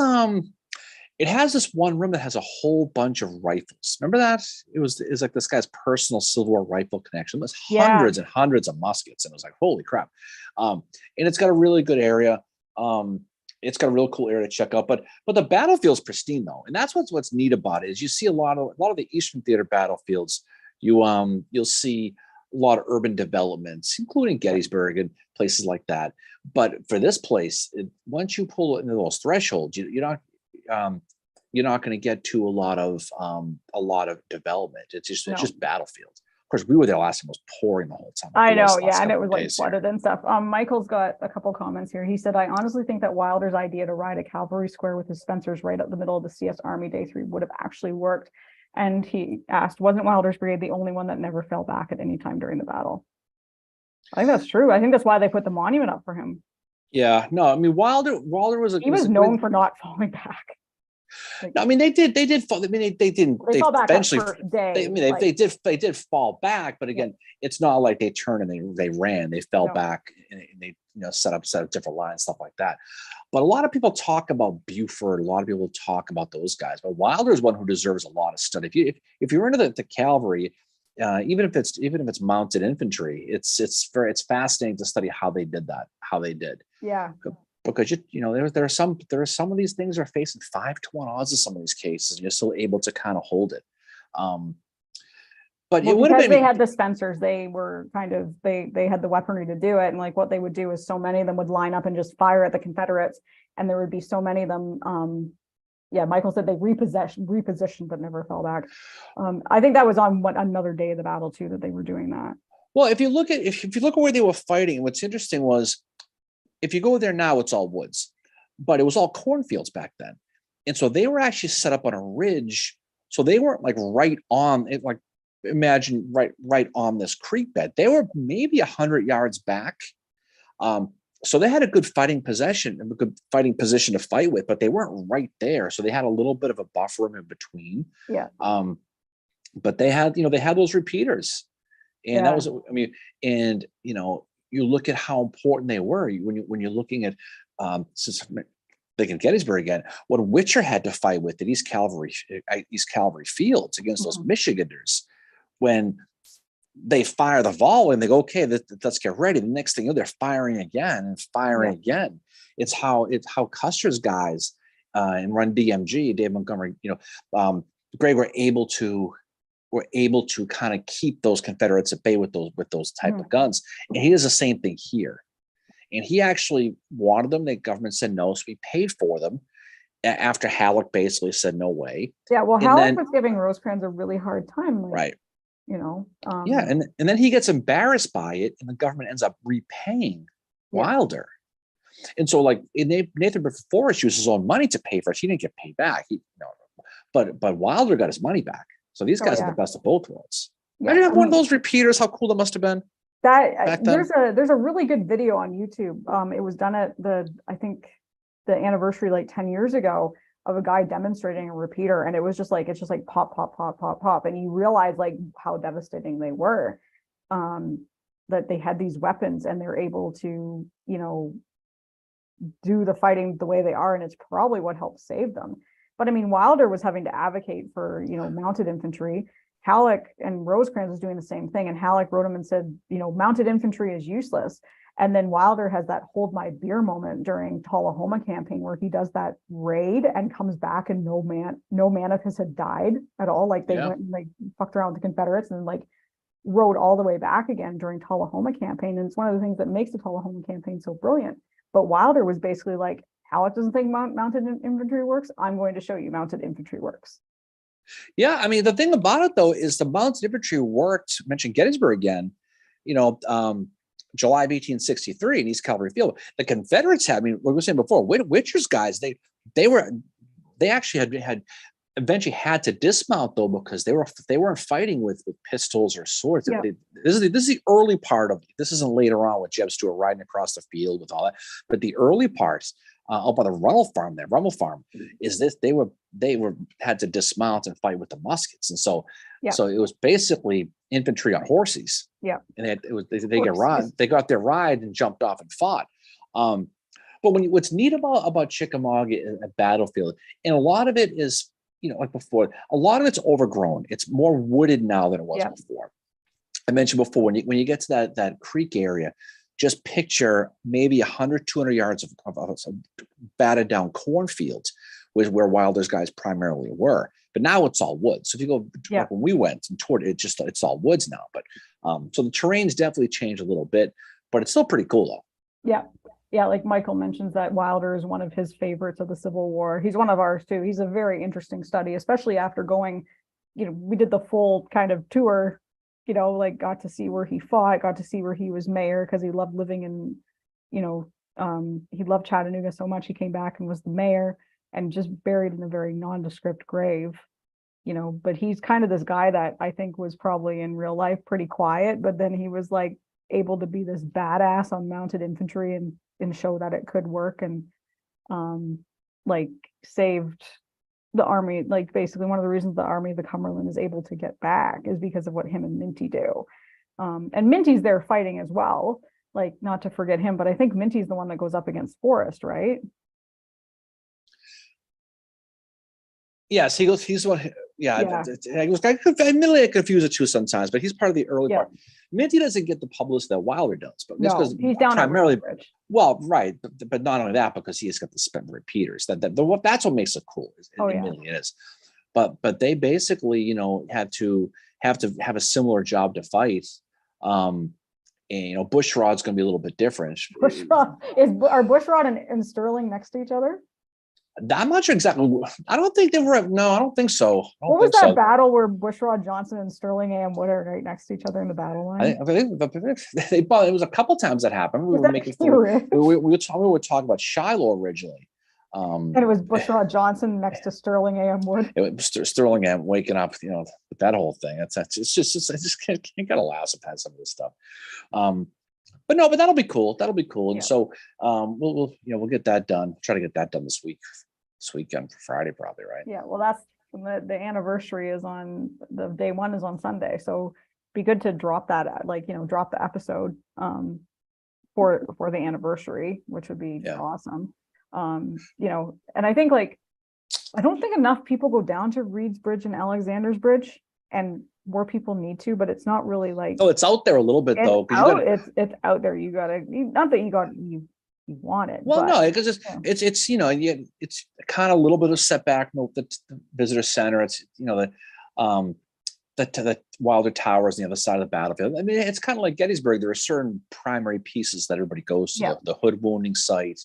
this one room that has a whole bunch of rifles. Remember that? It was like this guy's personal Civil War rifle collection. It was hundreds and hundreds of muskets, and it was like, holy crap. And it's got a really good area. It's got a real cool area to check out, but the battlefield's pristine though, and that's what's neat about it is you see a lot of the Eastern Theater battlefields. You'll see a lot of urban developments, including Gettysburg and places like that. But for this place, once you pull it into those thresholds, you're not going to get to a lot of development. It's just battlefield. Of course, we were there last time. It was pouring the whole time. I know, yeah, and it was like flooded and stuff. Michael's got a couple comments here. He said, "I honestly think that Wilder's idea to ride a cavalry square with his Spencers right up the middle of the CS Army Day 3 would have actually worked." And he asked, "Wasn't Wilder's brigade the only one that never fell back at any time during the battle?" I think that's true. I think that's why they put the monument up for him. Yeah, no, I mean Wilder was known for not falling back. No, I mean they did fall. I mean they didn't. They fell back eventually. They did fall back, but again, it's not like they turned and they ran. They fell back and they set up different lines, stuff like that. But a lot of people talk about Buford. A lot of people talk about those guys. But Wilder is one who deserves a lot of study. If you're into the cavalry, even if it's mounted infantry, it's fascinating to study how they did that. How they did. Yeah. Because there are some of these things are facing 5-1 odds in some of these cases, and you're still able to kind of hold it. But it would have been, they had the Spencers. They were they had the weaponry to do it, and like what they would do is so many of them would line up and just fire at the Confederates, and there would be so many of them. Michael said they repositioned but never fell back. I think that was on another day of the battle too that they were doing that. Well, if you look at where they were fighting, what's interesting was, if you go there now, it's all woods, but it was all cornfields back then. And so they were actually set up on a ridge. So they weren't like right on it, like imagine right on this creek bed. They were maybe 100 yards back. So they had a good fighting position to fight with, but they weren't right there. So they had a little bit of a buffer in between. Yeah. But they had those repeaters. And that was, you look at how important they were when you're looking at thinking Gettysburg again. What Witcher had to fight with at East Cavalry Fields against those Michiganders, when they fire the volley and they go, okay, let's get ready. The next thing they're firing again and firing again. It's how Custer's guys and Run DMG, Dave Montgomery, Greg were able to kind of keep those Confederates at bay with those type of guns. And he does the same thing here. and he actually wanted them. The government said no, so he paid for them after Halleck basically said no way. Yeah, well, And Halleck then was giving Rosecrans a really hard time, like, right, you know. yeah, and then he gets embarrassed by it, and the government ends up repaying Yeah. Wilder. And so, like, Nathan Forrest used his own money to pay for it. He didn't get paid back. But Wilder got his money back. So these guys are the best of both worlds. Yeah, I didn't have one of those repeaters. How cool that must have been. That there's a really good video on YouTube. It was done at I think the anniversary like 10 years ago of a guy demonstrating a repeater, and it's just like pop, pop, pop, pop, pop, and you realize like how devastating they were. That they had these weapons and they're able to, you know, do the fighting the way they are, and it's probably what helped save them. But I mean, Wilder was having to advocate for, you know, mounted infantry. Halleck and Rosecrans was doing the same thing, and Halleck wrote him and said, you know, mounted infantry is useless. And then Wilder has that hold my beer moment during Tullahoma campaign where he does that raid and comes back and no man of his had died at all. Like they went and like fucked around with the Confederates and like rode all the way back again during Tullahoma campaign. And it's one of the things that makes the Tullahoma campaign so brilliant. But Wilder was basically like, Halleck doesn't think mounted infantry works. I'm going to show you mounted infantry works. Yeah, I mean, the thing about it, though, is the mounted infantry worked, mentioned Gettysburg again, you know, July of 1863 in East Cavalry Field. The Confederates had, I mean, what we were saying before, Witcher's guys, they actually had eventually had to dismount, though, because they weren't fighting with pistols or swords. Yeah. This is the early part of it. This isn't later on with Jeb Stuart riding across the field with all that, but the early parts up by the Rummel Farm is this. They had to dismount and fight with the muskets, and so it was basically infantry on horses. Yeah, and they got their ride and jumped off and fought. But what's neat about Chickamauga battlefield, and a lot of it is, you know, like before, a lot of it's overgrown. It's more wooded now than it was before. I mentioned before, when you get to that creek area, just picture maybe 100, 200 yards of batted down cornfields was where Wilder's guys primarily were. But now it's all woods. So if you go, like when we went and toured it, it's all woods now. But so the terrain's definitely changed a little bit, but it's still pretty cool though. Yeah. Yeah, like Michael mentions that Wilder is one of his favorites of the Civil War. He's one of ours too. He's a very interesting study, especially after going, you know, we did the full kind of tour, you know, like got to see where he fought, got to see where he was mayor because he loved living in, you know, he loved Chattanooga so much he came back and was the mayor and just buried in a very nondescript grave, you know. But he's kind of this guy that I think was probably in real life pretty quiet, but then he was like able to be this badass on mounted infantry and show that it could work, and like saved the army. Like basically one of the reasons the Army of the Cumberland is able to get back is because of what him and Minty do. And Minty's there fighting as well, like not to forget him, but I think Minty's the one that goes up against Forrest, right? Yes, he's the one. Admittedly, I confuse the two sometimes, but he's part of the early part. Minty doesn't get the publicity that Wilder does, but because he's down primarily. Well, right, but not only that, because he has got to spend the repeaters. That's what makes it cool. Admittedly, it is. But they basically, you know, have to have a similar job to fight. And you know, Bushrod's going to be a little bit different. Are Bushrod and Sterling next to each other? I'm not sure exactly. I don't think they were. No, I don't think so. What was that battle where Bushrod Johnson and Sterling A.M. Wood are right next to each other in the battle line? I think it was a couple times that happened. We were talking about Shiloh originally. And it was Bushrod Johnson next to Sterling A.M. Wood. It was Sterling A.M. waking up, you know, with that whole thing. It's just can't gotta laugh at some of this stuff. But that'll be cool. That'll be cool. And so we'll get that done. Try to get that done this weekend for Friday, probably, right? Yeah. Well, that's the anniversary is on the day one is on Sunday. So be good to drop that drop the episode for the anniversary, which would be awesome. You know, and I think I don't think enough people go down to Reed's Bridge and Alexander's Bridge, and more people need to, but it's not really like. Oh, it's out there a little bit though. It's out there. You gotta, not that you want it. Well, no, because it's you know, it's kind of a little bit of setback with the visitor center. It's, you know, the Wilder Towers on the other side of the battlefield. I mean, it's kind of like Gettysburg. There are certain primary pieces that everybody goes to, Yeah. the hood wounding site,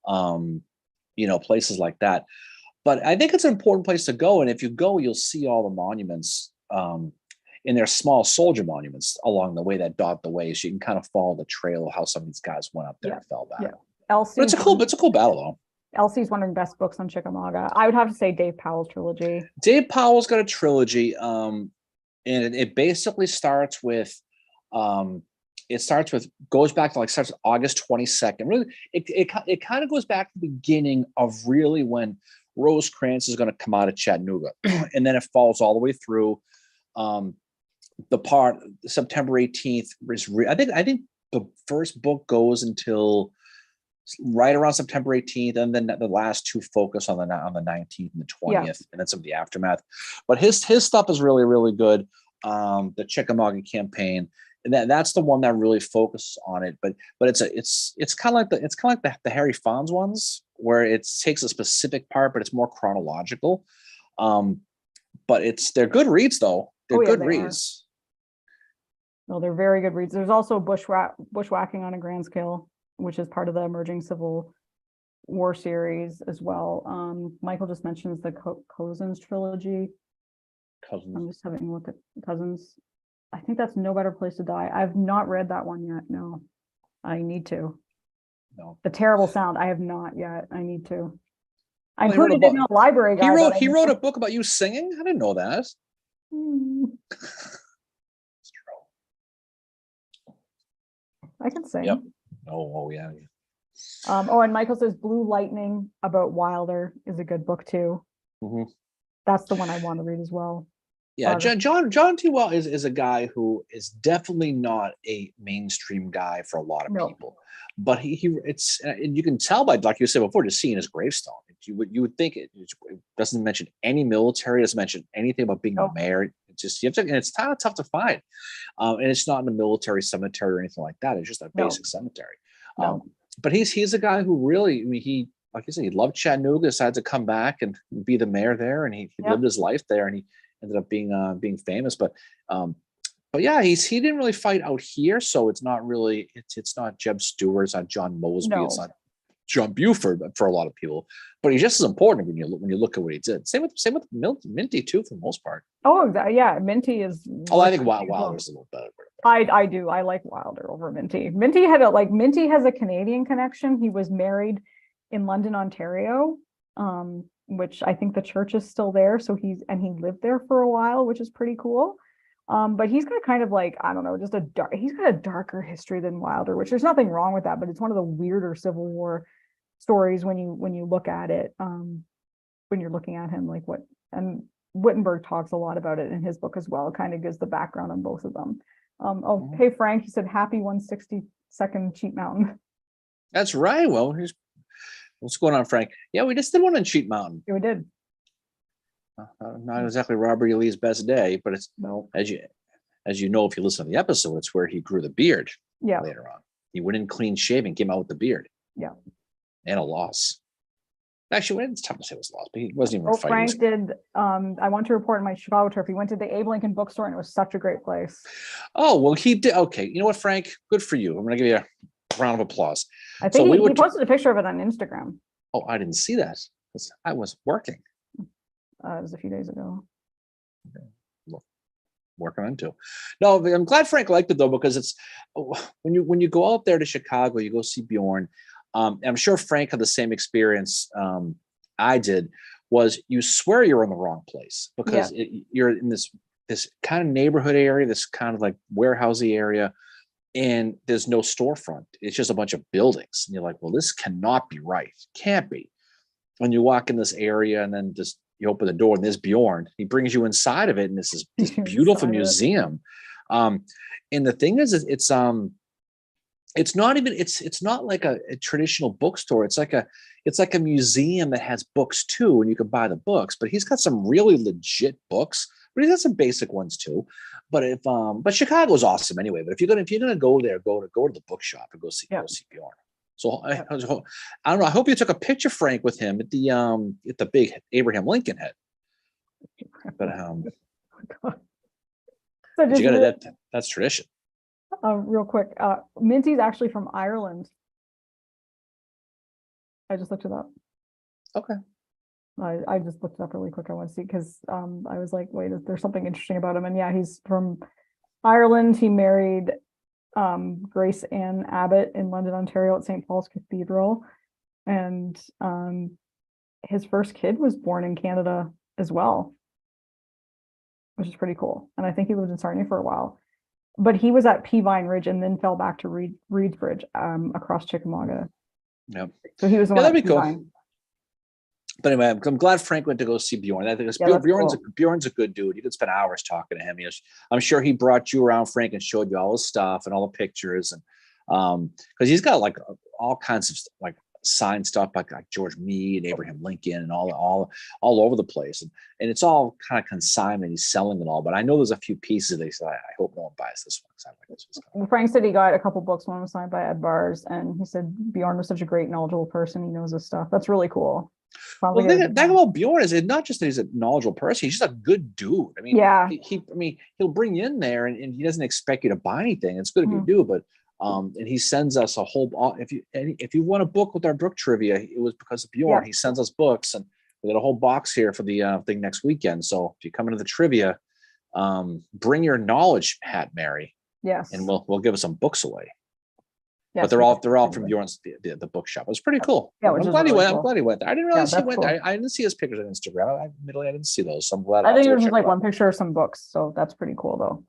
places like that. But I think it's an important place to go. And if you go, you'll see all the monuments in their small soldier monuments along the way that dot the way. So you can kind of follow the trail of how some of these guys went up there and fell back. Yeah. But it's a cool battle though. Elsie's one of the best books on Chickamauga. I would have to say Dave Powell's trilogy. Dave Powell's got a trilogy. And it basically starts with goes back to starts August 22nd. Really, it kind of goes back to the beginning of really when Rosecrans is going to come out of Chattanooga, and then it falls all the way through. The part September 18th is I think the first book goes until right around September 18th, and then the last two focus on the 19th and the 20th, and then some of the aftermath. But his stuff is really, really good. The Chickamauga campaign, and that's the one that really focuses on it. But it's kind of like the Harry Fonz ones, where it takes a specific part, but it's more chronological. But they're good reads though. They're good reads. No, they're very good reads. There's also Bushwhacking on a Grand Scale, which is part of the Emerging Civil War series as well. Michael just mentions the Cousins trilogy. I'm just having a look at Cousins. I think that's No Better Place to Die. I've not read that one yet. No, I need to. No. The Terrible Sound. I have not yet. I need to. I included it in a library guide. He wrote a book about you singing. I didn't know that. I can sing. Yep. Oh yeah. And Michael says Blue Lightning about Wilder is a good book too. Mm-hmm. That's the one I want to read as well. Yeah, John T. Wells is a guy who is definitely not a mainstream guy for a lot of people, but and you can tell by, like you said before, just seeing his gravestone. You would think it doesn't mention any military, doesn't mention anything about being married. It's just and it's kind of tough to find, and it's not in a military cemetery or anything like that. It's just a basic cemetery. But he's a guy who really, I mean, he, like you said, he loved Chattanooga, decided to come back and be the mayor there, and he lived his life there, and he ended up being famous. But yeah, he didn't really fight out here, so it's not really it's not Jeb Stuart, it's not John Mosby, it's not John Buford for a lot of people, but he's just as important when you look at what he did. Same with Minty too, for the most part. Oh yeah, Minty is. Oh, I think Wilder's a little better. I do. I like Wilder over Minty. Minty has a Canadian connection. He was married in London, Ontario, which I think the church is still there. So he lived there for a while, which is pretty cool. But he's got kind of I don't know, he's got a darker history than Wilder, which there's nothing wrong with that, but it's one of the weirder Civil War stories when you look at it, when you're looking at him, and Wittenberg talks a lot about it in his book as well. It kind of gives the background on both of them. Hey Frank, he said happy 162nd Cheat Mountain. That's right. Well, what's going on, Frank? Yeah, we just did one on Cheat Mountain. Yeah, we did. Not exactly Robert E. Lee's best day, but it's as you know, if you listen to the episode, it's where he grew the beard. Yeah. Later on, he went in clean shaven, came out with the beard. Yeah. And a loss. Actually, it's tough to say it was a loss, but he wasn't even fighting. Frank did. I want to report in my Chicago trip. He went to the Abe Lincoln bookstore, and it was such a great place. Oh well, he did. Okay, you know what, Frank? Good for you. I'm going to give you a round of applause. I think he posted a picture of it on Instagram. Oh, I didn't see that. I was working. It was a few days ago. Okay. Working on too. No, I'm glad Frank liked it though, because it's when you go out there to Chicago, you go see Bjorn. I'm sure Frank had the same experience I did. Was you swear you're in the wrong place because you're in this kind of neighborhood area, this kind of like warehousey area, and there's no storefront. It's just a bunch of buildings, and you're like, well, this cannot be right. Can't be. When you walk in this area, and then just you open the door, and there's Bjorn. He brings you inside of it, and this is this beautiful museum. And the thing is, it's not even it's not like a traditional bookstore. It's like a museum that has books too, and you can buy the books. But he's got some really legit books, but he's got some basic ones too. But but Chicago's awesome anyway. But if you're gonna go there, go to the bookshop and go see Bjorn. So I don't know. I hope you took a picture, Frank, with him at the big Abraham Lincoln head. But So But just you got to that's tradition. real quick, Minty's actually from Ireland. I just looked it up. Okay. I just looked it up really quick. I want to see because I was like, wait, is there something interesting about him? And yeah, he's from Ireland. He married Grace Ann Abbott in London, Ontario at St. Paul's Cathedral. And his first kid was born in Canada as well, which is pretty cool. And I think he lived in Sarnia for a while. But he was at Peavine Ridge and then fell back to Reed's Bridge across Chickamauga. Yep. So he was the Yeah, one that'd at be cool. Peavine. But anyway, I'm glad Frank went to go see Bjorn. I think Yeah, that's Bjorn's cool. Bjorn's a good dude. You could spend hours talking to him. I'm sure he brought you around, Frank, and showed you all his stuff and all the pictures, and because he's got like all kinds of like signed stuff like George Meade, Abraham Lincoln, and all over the place, and it's all kind of consignment. He's selling it all, but I know there's a few pieces. They said, I hope no one buys this one because I like this one. Well, Frank said he got a couple books. One was signed by Ed Bars, and he said Bjorn was such a great, knowledgeable person. He knows his stuff. That's really cool. Well, the thing about Bjorn is it not just that he's a knowledgeable person; he's just a good dude. I mean, yeah, he'll bring you in there, and he doesn't expect you to buy anything. It's good if you do, but and he sends us a whole. If you want a book with our book trivia, it was because of Bjorn. Yeah. He sends us books, and we got a whole box here for the thing next weekend. So if you come into the trivia, bring your knowledge hat, Mary. Yes, and we'll give us some books away. Yes, but they're all from Bjorn's the bookshop. It was pretty cool. Yeah, I'm glad he went. Cool. I'm glad he went there. I didn't realize he went there. I didn't see his pictures on Instagram. I didn't see those. So I'm glad. I think it was just like one picture of some books, so that's pretty cool though.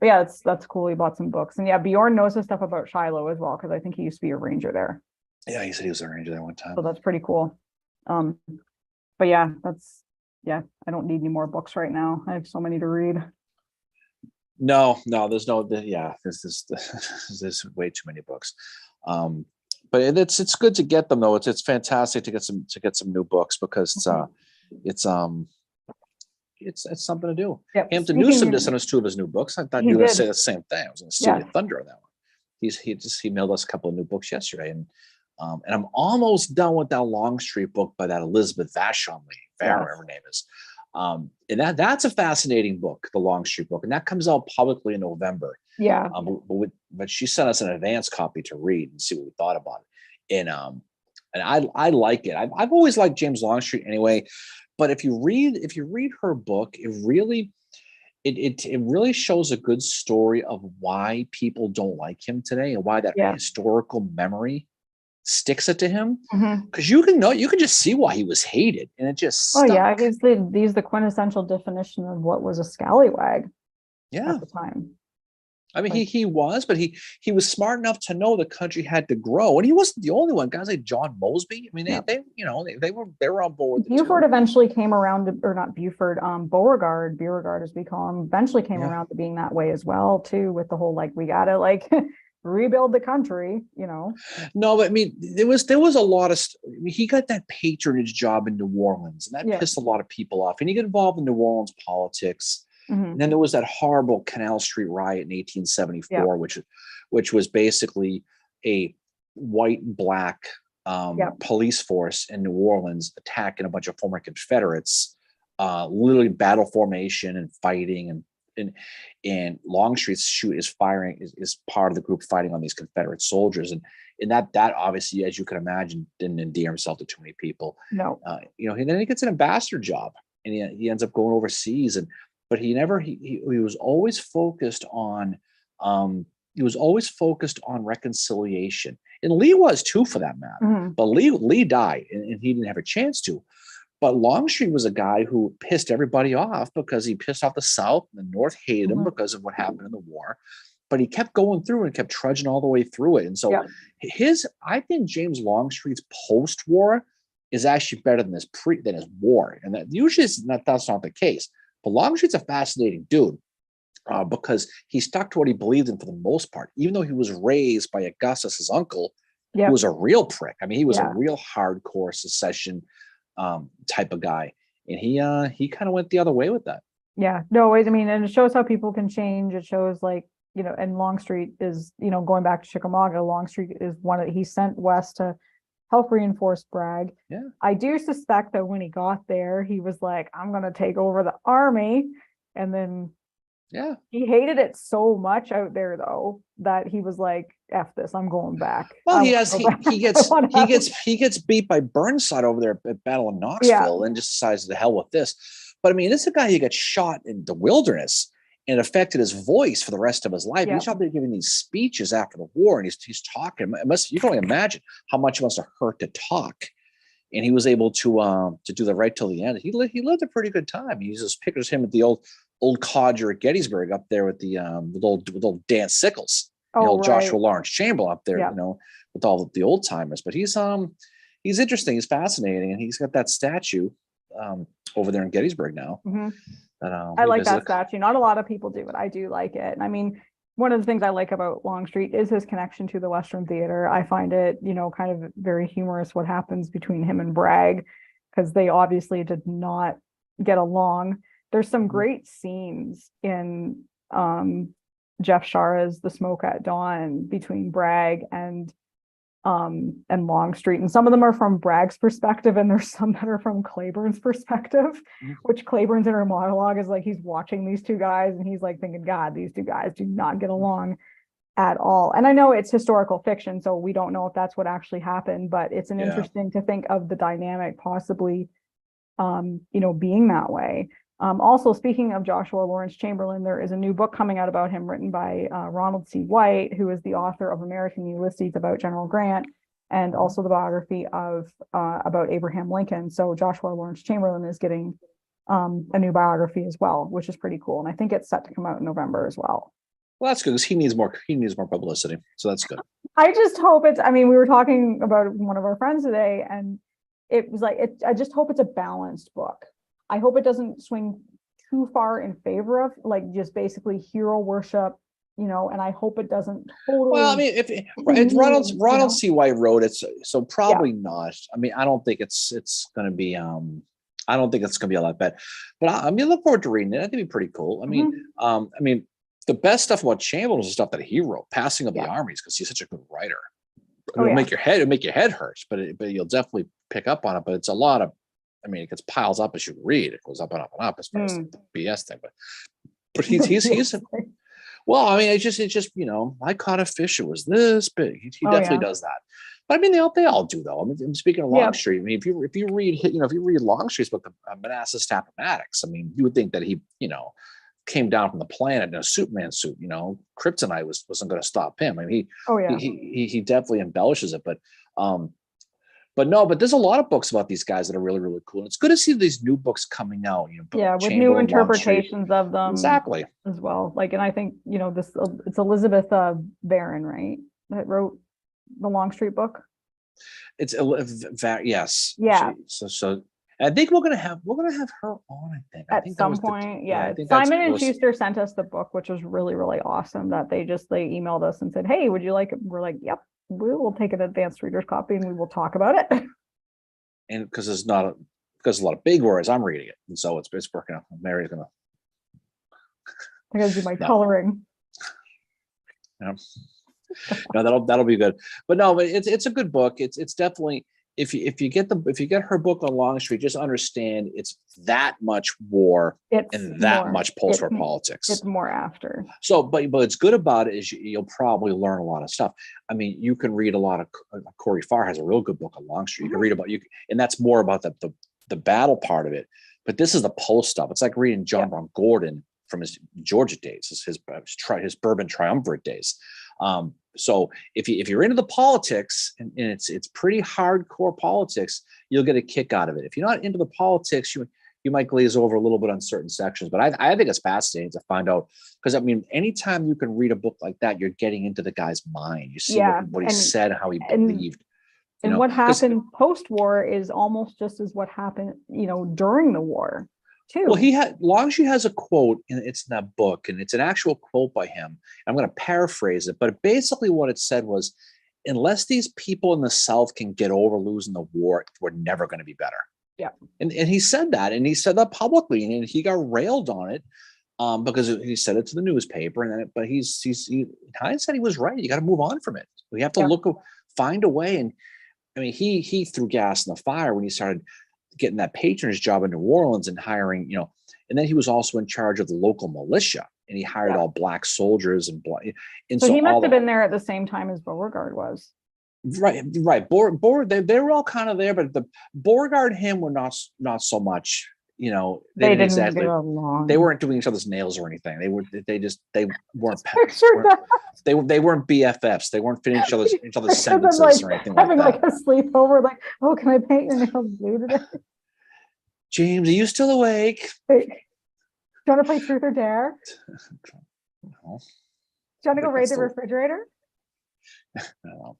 But yeah, that's cool. He bought some books, and yeah, Bjorn knows his stuff about Shiloh as well because I think he used to be a ranger there. Yeah, he said he was a ranger there one time. So that's pretty cool. But yeah, I don't need any more books right now. I have so many to read. No, there's there's way too many books. But it's good to get them though. It's fantastic to get some new books because it's something to do. Yep. Hampton Newsom just sent us 2 of his new books. I thought you were going to say the same thing. I was going to steal your thunder on that one. He mailed us a couple of new books yesterday, and I'm almost done with that Longstreet book by that Elizabeth Vashon lady, whatever her name is. And that's a fascinating book, the Longstreet book, and that comes out publicly in November. Yeah. But she sent us an advance copy to read and see what we thought about it. And I like it. I've always liked James Longstreet anyway. But if you read her book, it really shows a good story of why people don't like him today and why that historical memory sticks it to him. Because you can just see why he was hated, and it just stuck. He's the quintessential definition of what was a scallywag at the time. I mean, he was, but he was smart enough to know the country had to grow, and he wasn't the only one. Guys like John Mosby. I mean, they were on board. Buford eventually came around to, or not Buford, Beauregard as we call him, eventually came around to being that way as well too, with the whole we gotta rebuild the country. No, but I mean, there was a lot of. He got that patronage job in New Orleans, and that pissed a lot of people off. And he got involved in New Orleans politics. And then there was that horrible Canal Street riot in 1874, which was basically a white and black police force in New Orleans attacking a bunch of former Confederates, literally battle formation and fighting, and Longstreet's is part of the group fighting on these Confederate soldiers, and that obviously, as you can imagine, didn't endear himself to too many people. No, and then he gets an ambassador job, and he ends up going overseas, but he was always focused on reconciliation, and Lee was too, for that matter. But Lee died, and he didn't have a chance to. But Longstreet was a guy who pissed everybody off because he pissed off the South, and the North hated him because of what happened in the war. But he kept going through and kept trudging all the way through it. And so I think James Longstreet's post-war is actually better than his war, and that usually that's not the case. But Longstreet's a fascinating dude because he stuck to what he believed in for the most part, even though he was raised by Augustus, his uncle, who was a real prick. I mean, he was a real hardcore secession type of guy, and he kind of went the other way with that. Yeah, no, I mean, and it shows how people can change. It shows and Longstreet is, going back to Chickamauga, Longstreet is he sent west to help reinforce Bragg. Yeah. I do suspect that when he got there, he was like, I'm going to take over the army. And then Yeah. He hated it so much out there though that he was like, "F this, I'm going back." Well, I he wanna has go back. I wanna he have- gets beat by Burnside over there at Battle of Yeah. Knoxville, and just decides to hell with this. But I mean, this is a guy who got shot in the wilderness and it affected his voice for the rest of his life. Yeah. He's out there giving these speeches after the war, and he's talking. It must, you can only imagine how much it must have hurt to talk. And he was able to do the right till the end. He lived a pretty good time. He uses pictures of him at the old codger at Gettysburg up there with the with old Dan Sickles, the Oh, old Joshua right. Lawrence Chamberlain up there, Yeah. you know, with all the old timers. But he's interesting. He's fascinating, and he's got that statue over there in Gettysburg now. Mhm. That, I we like that visited. statue. Not a lot of people do, but I do like it. And I mean, one of the things I like about Longstreet is his connection to the Western Theater. I find it, kind of very humorous what happens between him and Bragg, because they obviously did not get along. There's some Mhm. great scenes in Jeff Shara's The Smoke at Dawn between Bragg and Longstreet, and some of them are from Bragg's perspective, and there's some that are from Claiborne's perspective, Mhm. which Claiborne's inner monologue is like he's watching these two guys and he's like thinking, God, these two guys do not get along at all. And I know it's historical fiction, so we don't know if that's what actually happened, but it's an Yeah. interesting to think of the dynamic possibly being that way. Also, speaking of Joshua Lawrence Chamberlain, there is a new book coming out about him written by Ronald C. White, who is the author of American Ulysses about General Grant, and also the biography of about Abraham Lincoln. So Joshua Lawrence Chamberlain is getting a new biography as well, which is pretty cool. And I think it's set to come out in November as well. Well, that's good because he needs more publicity. So that's good. I just hope we were talking about one of our friends today, and it was like, I just hope it's a balanced book. I hope it doesn't swing too far in favor of like just basically hero worship, and I hope it doesn't totally. Well, I mean, if Ronald C. White wrote it, so probably not. I mean, I don't think it's going to be. I don't think it's going to be a lot bad. But I mean, look forward to reading it. I think it'd be pretty cool. I mean, the best stuff about Chamberlain is the stuff that he wrote, Passing of the Armies, because he's such a good writer. It'll make your head hurt, but you'll definitely pick up on it. But it's a lot of. I mean, it gets piles up as you read. It goes up and up and up as far as the BS thing. But he's well, I mean, it's just I caught a fish. It was this big. He definitely does that. But I mean, they all do though. I mean, speaking of Longstreet, I mean, if you read Longstreet's book, Manassas Appomattox, I mean, you would think that he came down from the planet in a Superman suit. Kryptonite wasn't going to stop him. I mean, he definitely embellishes it, but there's a lot of books about these guys that are really, really cool. And it's good to see these new books coming out. With new interpretations of them. Exactly. As well. Like, and I think, it's Elizabeth Barron, right? That wrote the Longstreet book. It's yes. Yeah. So I think we're gonna have her on. I think some point. Simon and Schuster sent us the book, which was really, really awesome. That they emailed us and said, "Hey, would you like it?" We're like, "Yep, we will take an advanced reader's copy and we will talk about it." And because there's a lot of big words, I'm reading it, and so it's working out. Mary's gonna. I gotta do my coloring. Yeah. No, that'll be good. But no, it's a good book. It's definitely if you get her book on Longstreet, just understand it's that much war and that much post-war politics. It's more after. So, but it's good about it is you'll probably learn a lot of stuff. I mean, you can read a lot of Corey Farr has a real good book on Longstreet. You can read about and that's more about the battle part of it. But this is the post stuff. It's like reading John Brown Gordon from his Georgia days, his Bourbon Triumvirate days. So if you're into the politics and it's pretty hardcore politics, you'll get a kick out of it. If you're not into the politics, you might glaze over a little bit on certain sections. But I think it's fascinating to find out, because I mean, anytime you can read a book like that, you're getting into the guy's mind. You see what he said, how he believed. And what happened post-war is almost just as what happened, during the war. Too. Well, Longstreet has a quote, and it's in that book, and it's an actual quote by him. I'm going to paraphrase it, but basically what it said was, unless these people in the South can get over losing the war, we're never going to be better. Yeah. And he said that, and he said that publicly, and he got railed on it because he said it to the newspaper, but hindsight, he was right. You got to move on from it. We have to find a way. And I mean, he threw gas in the fire when he started getting that patronage job in New Orleans and hiring, and then he was also in charge of the local militia and he hired all black soldiers and So so he must all have been there at the same time as Beauregard was. right. They were all kind of there, but the Beauregard and him were not so much. You know, They didn't didn't exactly. get along. They weren't doing each other's nails or anything. They weren't. Picture that. They weren't BFFs. They weren't fitting each other's Picture them, sentences like, or anything like having that. like a sleepover, like, oh, can I paint your nails blue today? James, are you still awake? Wait, do you want to play Truth or Dare? Do No, you want to go think raid that's the the- refrigerator? I don't know.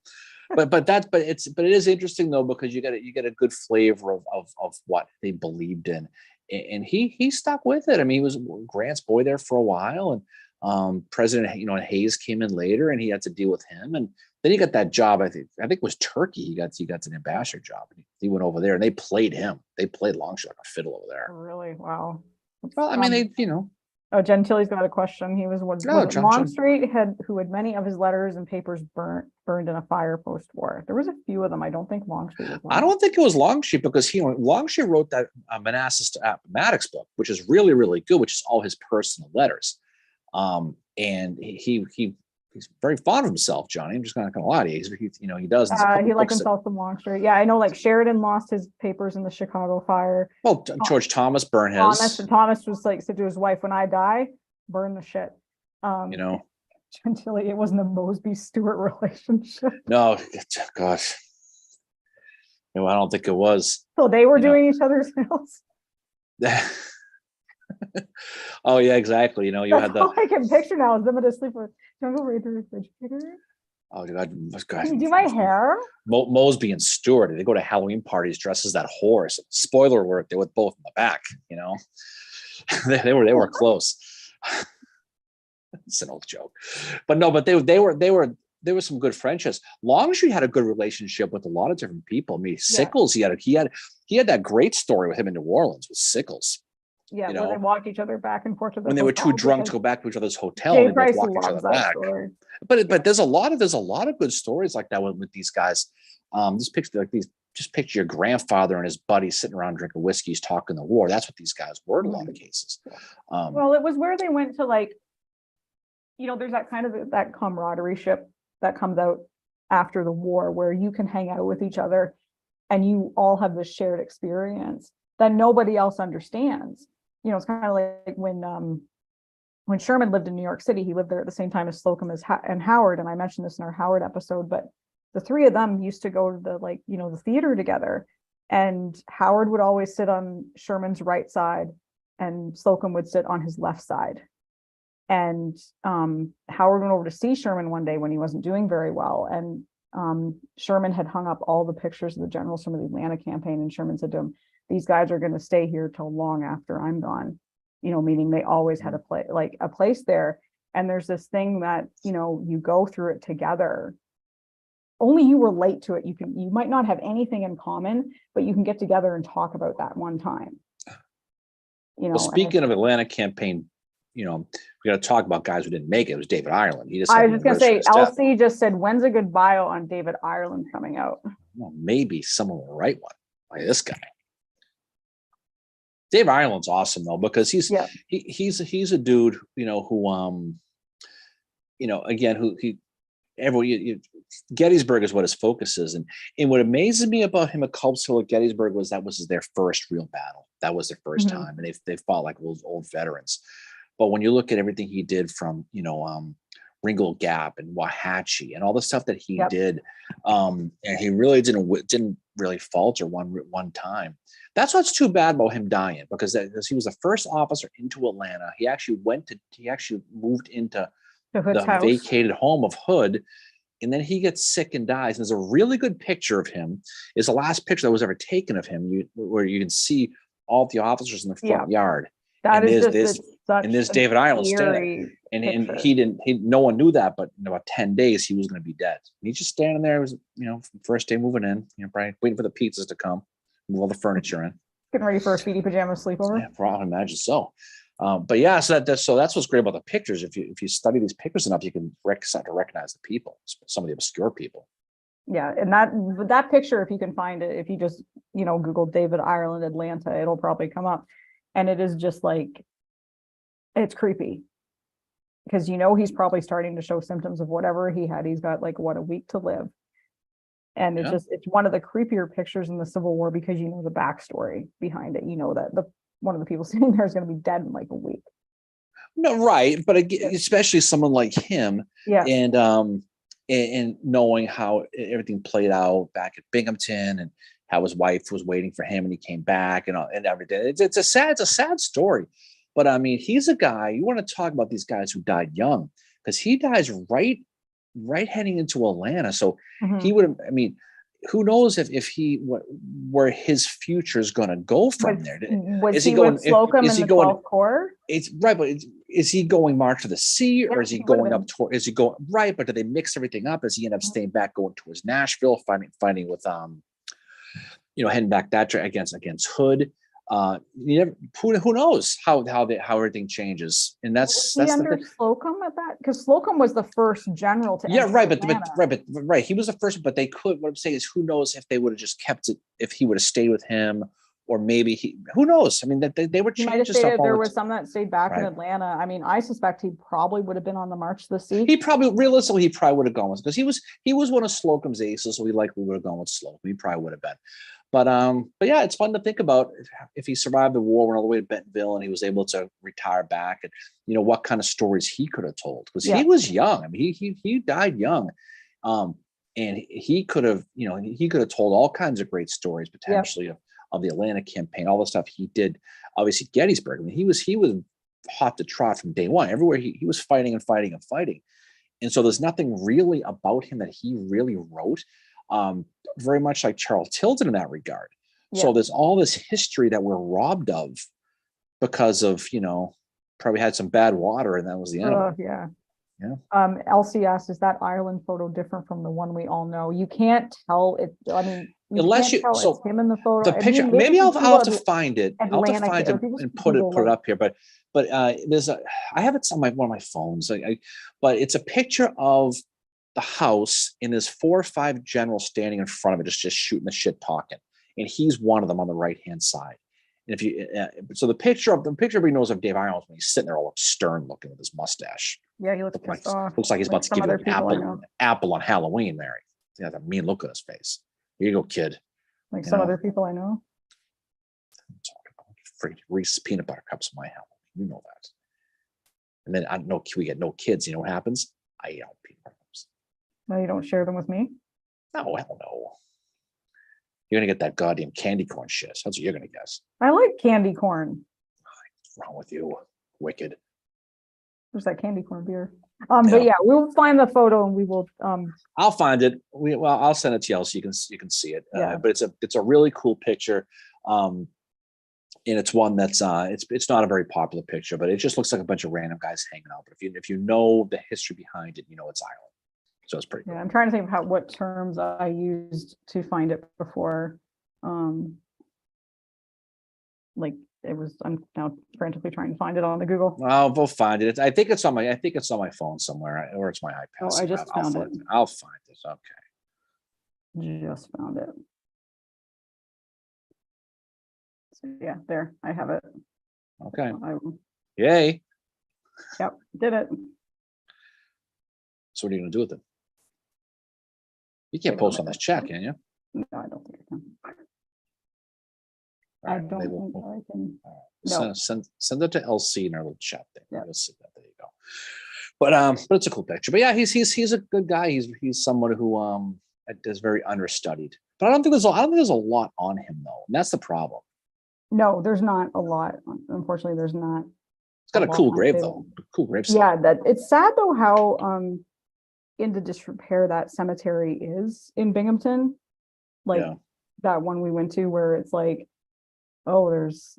But it is interesting though, because you get a good flavor of what they believed in, and he stuck with it. I mean, he was Grant's boy there for a while, and President Hayes came in later, and he had to deal with him, and then he got that job. I think it was Turkey. He got an ambassador job. He went over there, and they played him. They played Longstreet like a fiddle over there. Really? Wow. Well, I mean, they Oh, Gentili's got a question. He was it John. Longstreet who had many of his letters and papers burned in a fire post-war. There was a few of them. I don't think Longstreet was one. I don't think it was Longstreet, because Longstreet wrote that Manassas to Appomattox book, which is really, really good, which is all his personal letters. And he's very fond of himself, Johnny. I'm just not going to lie to you. He does. He liked himself some Longstreet. Yeah, I know. Like Sheridan lost his papers in the Chicago fire. Well, George Thomas burned his. Thomas was like said to his wife, "When I die, burn the shit." Gentili, it wasn't a Mosby Stewart relationship. No, gosh. No, I don't think it was. So they were doing each other's nails. Oh yeah, exactly. You had the. All I can picture now is them at a sleepover. Don't go raid the refrigerator. Oh God! Can you do my hair? Mosby and Stewart, they go to Halloween parties dressed as that horse. Spoiler alert: they were both in the back. They were close. It's an old joke, but no, but they were some good friendships. Longstreet had a good relationship with a lot of different people. I mean, Sickles, he had that great story with him in New Orleans with Sickles. Yeah, where they walked each other back and forth to when they were too drunk to go back to each other's hotel. Jay and they Price walk each other back. Story. But there's a lot of good stories like that with these guys. Just picture your grandfather and his buddies sitting around drinking whiskeys, talking the war. That's what these guys were in a lot of cases. Well, it was where they went to there's that kind of that camaraderie ship that comes out after the war, where you can hang out with each other and you all have this shared experience that nobody else understands. It's kind of like when Sherman lived in New York City, he lived there at the same time as Slocum and Howard. And I mentioned this in our Howard episode, but the three of them used to go to the theater together, and Howard would always sit on Sherman's right side and Slocum would sit on his left side. And Howard went over to see Sherman one day when he wasn't doing very well. And Sherman had hung up all the pictures of the generals from the Atlanta campaign. And Sherman said to him, "These guys are going to stay here till long after I'm gone," meaning they always had a place there. And there's this thing that, you go through it together. Only you relate to it. You might not have anything in common, but you can get together and talk about that one time. Well, speaking of Atlanta campaign, we got to talk about guys who didn't make it. It was David Ireland. I was just going to say, Elsie just said, "When's a good bio on David Ireland coming out?" Well, maybe someone will write one like this guy. Dave Ireland's awesome though, because he's a dude, who Gettysburg is what his focus is, and what amazes me about him at Culp's Hill at Gettysburg was that was their first real battle. That was their first time, and they fought like old veterans. But when you look at everything he did from Ringgold Gap and Wauhatchie and all the stuff that he did, and he really didn't really falter one time. That's what's too bad about him dying, because he was the first officer into Atlanta. He actually moved into the house. Vacated home of Hood, and then he gets sick and dies. And there's a really good picture of him. It's the last picture that was ever taken of him, where you can see all the officers in the front yard. That and is there's David Ireland standing, and no one knew that, but in about 10 days he was going to be dead. He's just standing there. It was first day moving in, probably waiting for the pizzas to come, move all the furniture in, getting ready for a feety pajama sleepover. Yeah, probably imagine so. But yeah, so that's what's great about the pictures. If you study these pictures enough, you can start to recognize the people, some of the obscure people. Yeah, and that picture, if you can find it, if you just Google David Ireland Atlanta, it'll probably come up, and it is just like, it's creepy. because he's probably starting to show symptoms of whatever he had. He's got like a week to live. And Yeah. it's one of the creepier pictures in the Civil War because the backstory behind it. That one of the people sitting there is going to be dead in like a week. No, right. But again, especially someone like him, Yeah. And knowing how everything played out back at Binghamton and how his wife was waiting for him and he came back and everything. It's a sad story. But I mean, he's a guy, you want to talk about these guys who died young, because he dies right heading into Atlanta. So he would, I mean, who knows where his future is going to go from there? Was he going with Slocum in the 12th Corps? It's right, but is he going March to the Sea, or is he going up toward? Is he going right? But do they mix everything up? Does he end up staying back, going towards Nashville, fighting with heading back that against Hood? Who knows how everything changes, and that's under Slocum at that, because Slocum was the first general to right, he was the first, but they could. What I'm saying is, who knows if they would have just kept it, if he would have stayed with him, or maybe who knows? I mean, that they were changing stuff. There was some that stayed back in Atlanta. I mean, I suspect he probably would have been on the March to the Sea. He probably would have gone with, because he was one of Slocum's aces, so he likely would have gone with Slocum. He probably would have been. But yeah, it's fun to think about if he survived the war, went all the way to Bentonville, and he was able to retire back, and what kind of stories he could have told, because he was young. I mean, he died young, and he could have told all kinds of great stories potentially of the Atlanta campaign, all the stuff he did. Obviously, Gettysburg. I mean, he was hot to trot from day one. Everywhere he was fighting and fighting and fighting, and so there's nothing really about him that he really wrote. Very much like Charles Tilden in that regard. Yeah. So there's all this history that we're robbed of because of, probably had some bad water, and that was the end of it. Yeah. Elsie asked, is that Ireland photo different from the one we all know? You can't tell it. I mean, unless it's him in the photo. The picture, maybe I'll have to find it. I'll have to find it and put it up here. But there's I have it on one of my phones. But it's a picture of the house, and there's 4 or 5 generals standing in front of it, just shooting the shit, talking, and he's one of them on the right hand side. And if you so the picture everybody knows of Dave Ireland when he's sitting there all stern looking with his mustache. Yeah, he looks pissed off. Looks like he's about to give you an apple on Halloween, Mary. He has a mean look on his face. Here you go, kid. Like some other people I know. I'm talking about freaking Reese's peanut butter cups on my Halloween. You know that. And then I know we get no kids. You know what happens? I eat out peanut butter cups. No, you don't share them with me? No, hell no. You're gonna get that goddamn candy corn shit. That's what you're gonna guess. I like candy corn. What's wrong with you? Wicked. There's that candy corn beer. But yeah, we will find the photo and we will. I'll find it. I'll send it to you so you can see it. Yeah. But it's a really cool picture. And it's one that's it's not a very popular picture, but it just looks like a bunch of random guys hanging out. But if you know the history behind it, you know it's Ireland. So it's pretty cool. Yeah, I'm trying to think of what terms I used to find it before. I'm now frantically trying to find it on the Google. We'll find it. I think it's on my phone somewhere, or it's my iPad. Oh, I just found it. I'll find it. Okay. Just found it. So yeah, there, I have it. Okay. Yay. Yep, did it. So what are you gonna do with it? You can't post on this chat, can you? No, I don't think I can. Right, I don't think I can. No. Send it to LC in our little chat thing. Yeah. You'll see that. There you go. But it's a cool picture. But yeah, he's a good guy. He's someone who is very understudied. But I don't think there's a lot on him though. And that's the problem. No, there's not a lot. Unfortunately, there's not. It's got a cool grave though. Cool grave. Yeah, that it's sad though how into disrepair that cemetery is in Binghamton. Like that one we went to where it's like, oh, there's,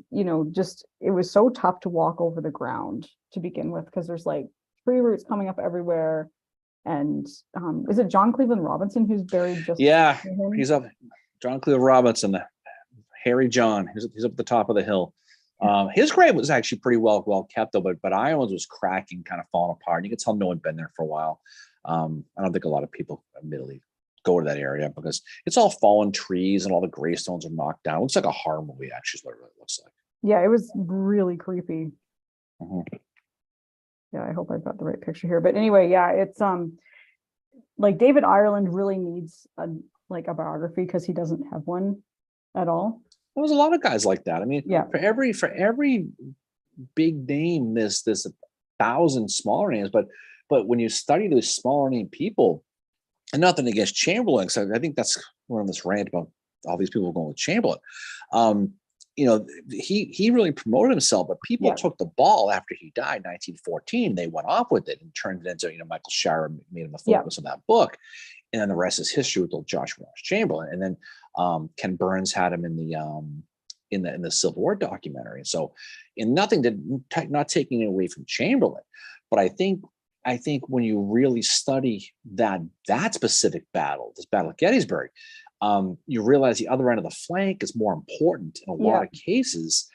just, it was so tough to walk over the ground to begin with, because there's like tree roots coming up everywhere. And is it John Cleveland Robinson who's buried just? Yeah, he's up. John Cleveland Robinson, the Harry John. He's up at the top of the hill. His grave was actually pretty well kept though, but Ireland's was cracking, kind of falling apart. You could tell no one had been there for a while. I don't think a lot of people admittedly go to that area because it's all fallen trees and all the gravestones are knocked down. It looks like a horror movie, actually, is what it really looks like. Yeah, it was really creepy. Mm-hmm. Yeah, I hope I've got the right picture here. But anyway, yeah, it's like David Ireland really needs a biography because he doesn't have one at all. Well, there's a lot of guys like that. I mean, Yeah. for every big name, there's 1,000 smaller names, but when you study those smaller name people, and nothing against Chamberlain, because I think that's one of this rant about all these people going with Chamberlain. He really promoted himself, but people took the ball after he died in 1914. They went off with it and turned it into, Michael Shire made him the focus of that book. And then the rest is history with old Joshua Chamberlain. And then Ken Burns had him in the Civil War documentary. So, not taking it away from Chamberlain, but I think when you really study that specific battle, this battle of Gettysburg, you realize the other end of the flank is more important in a lot of cases.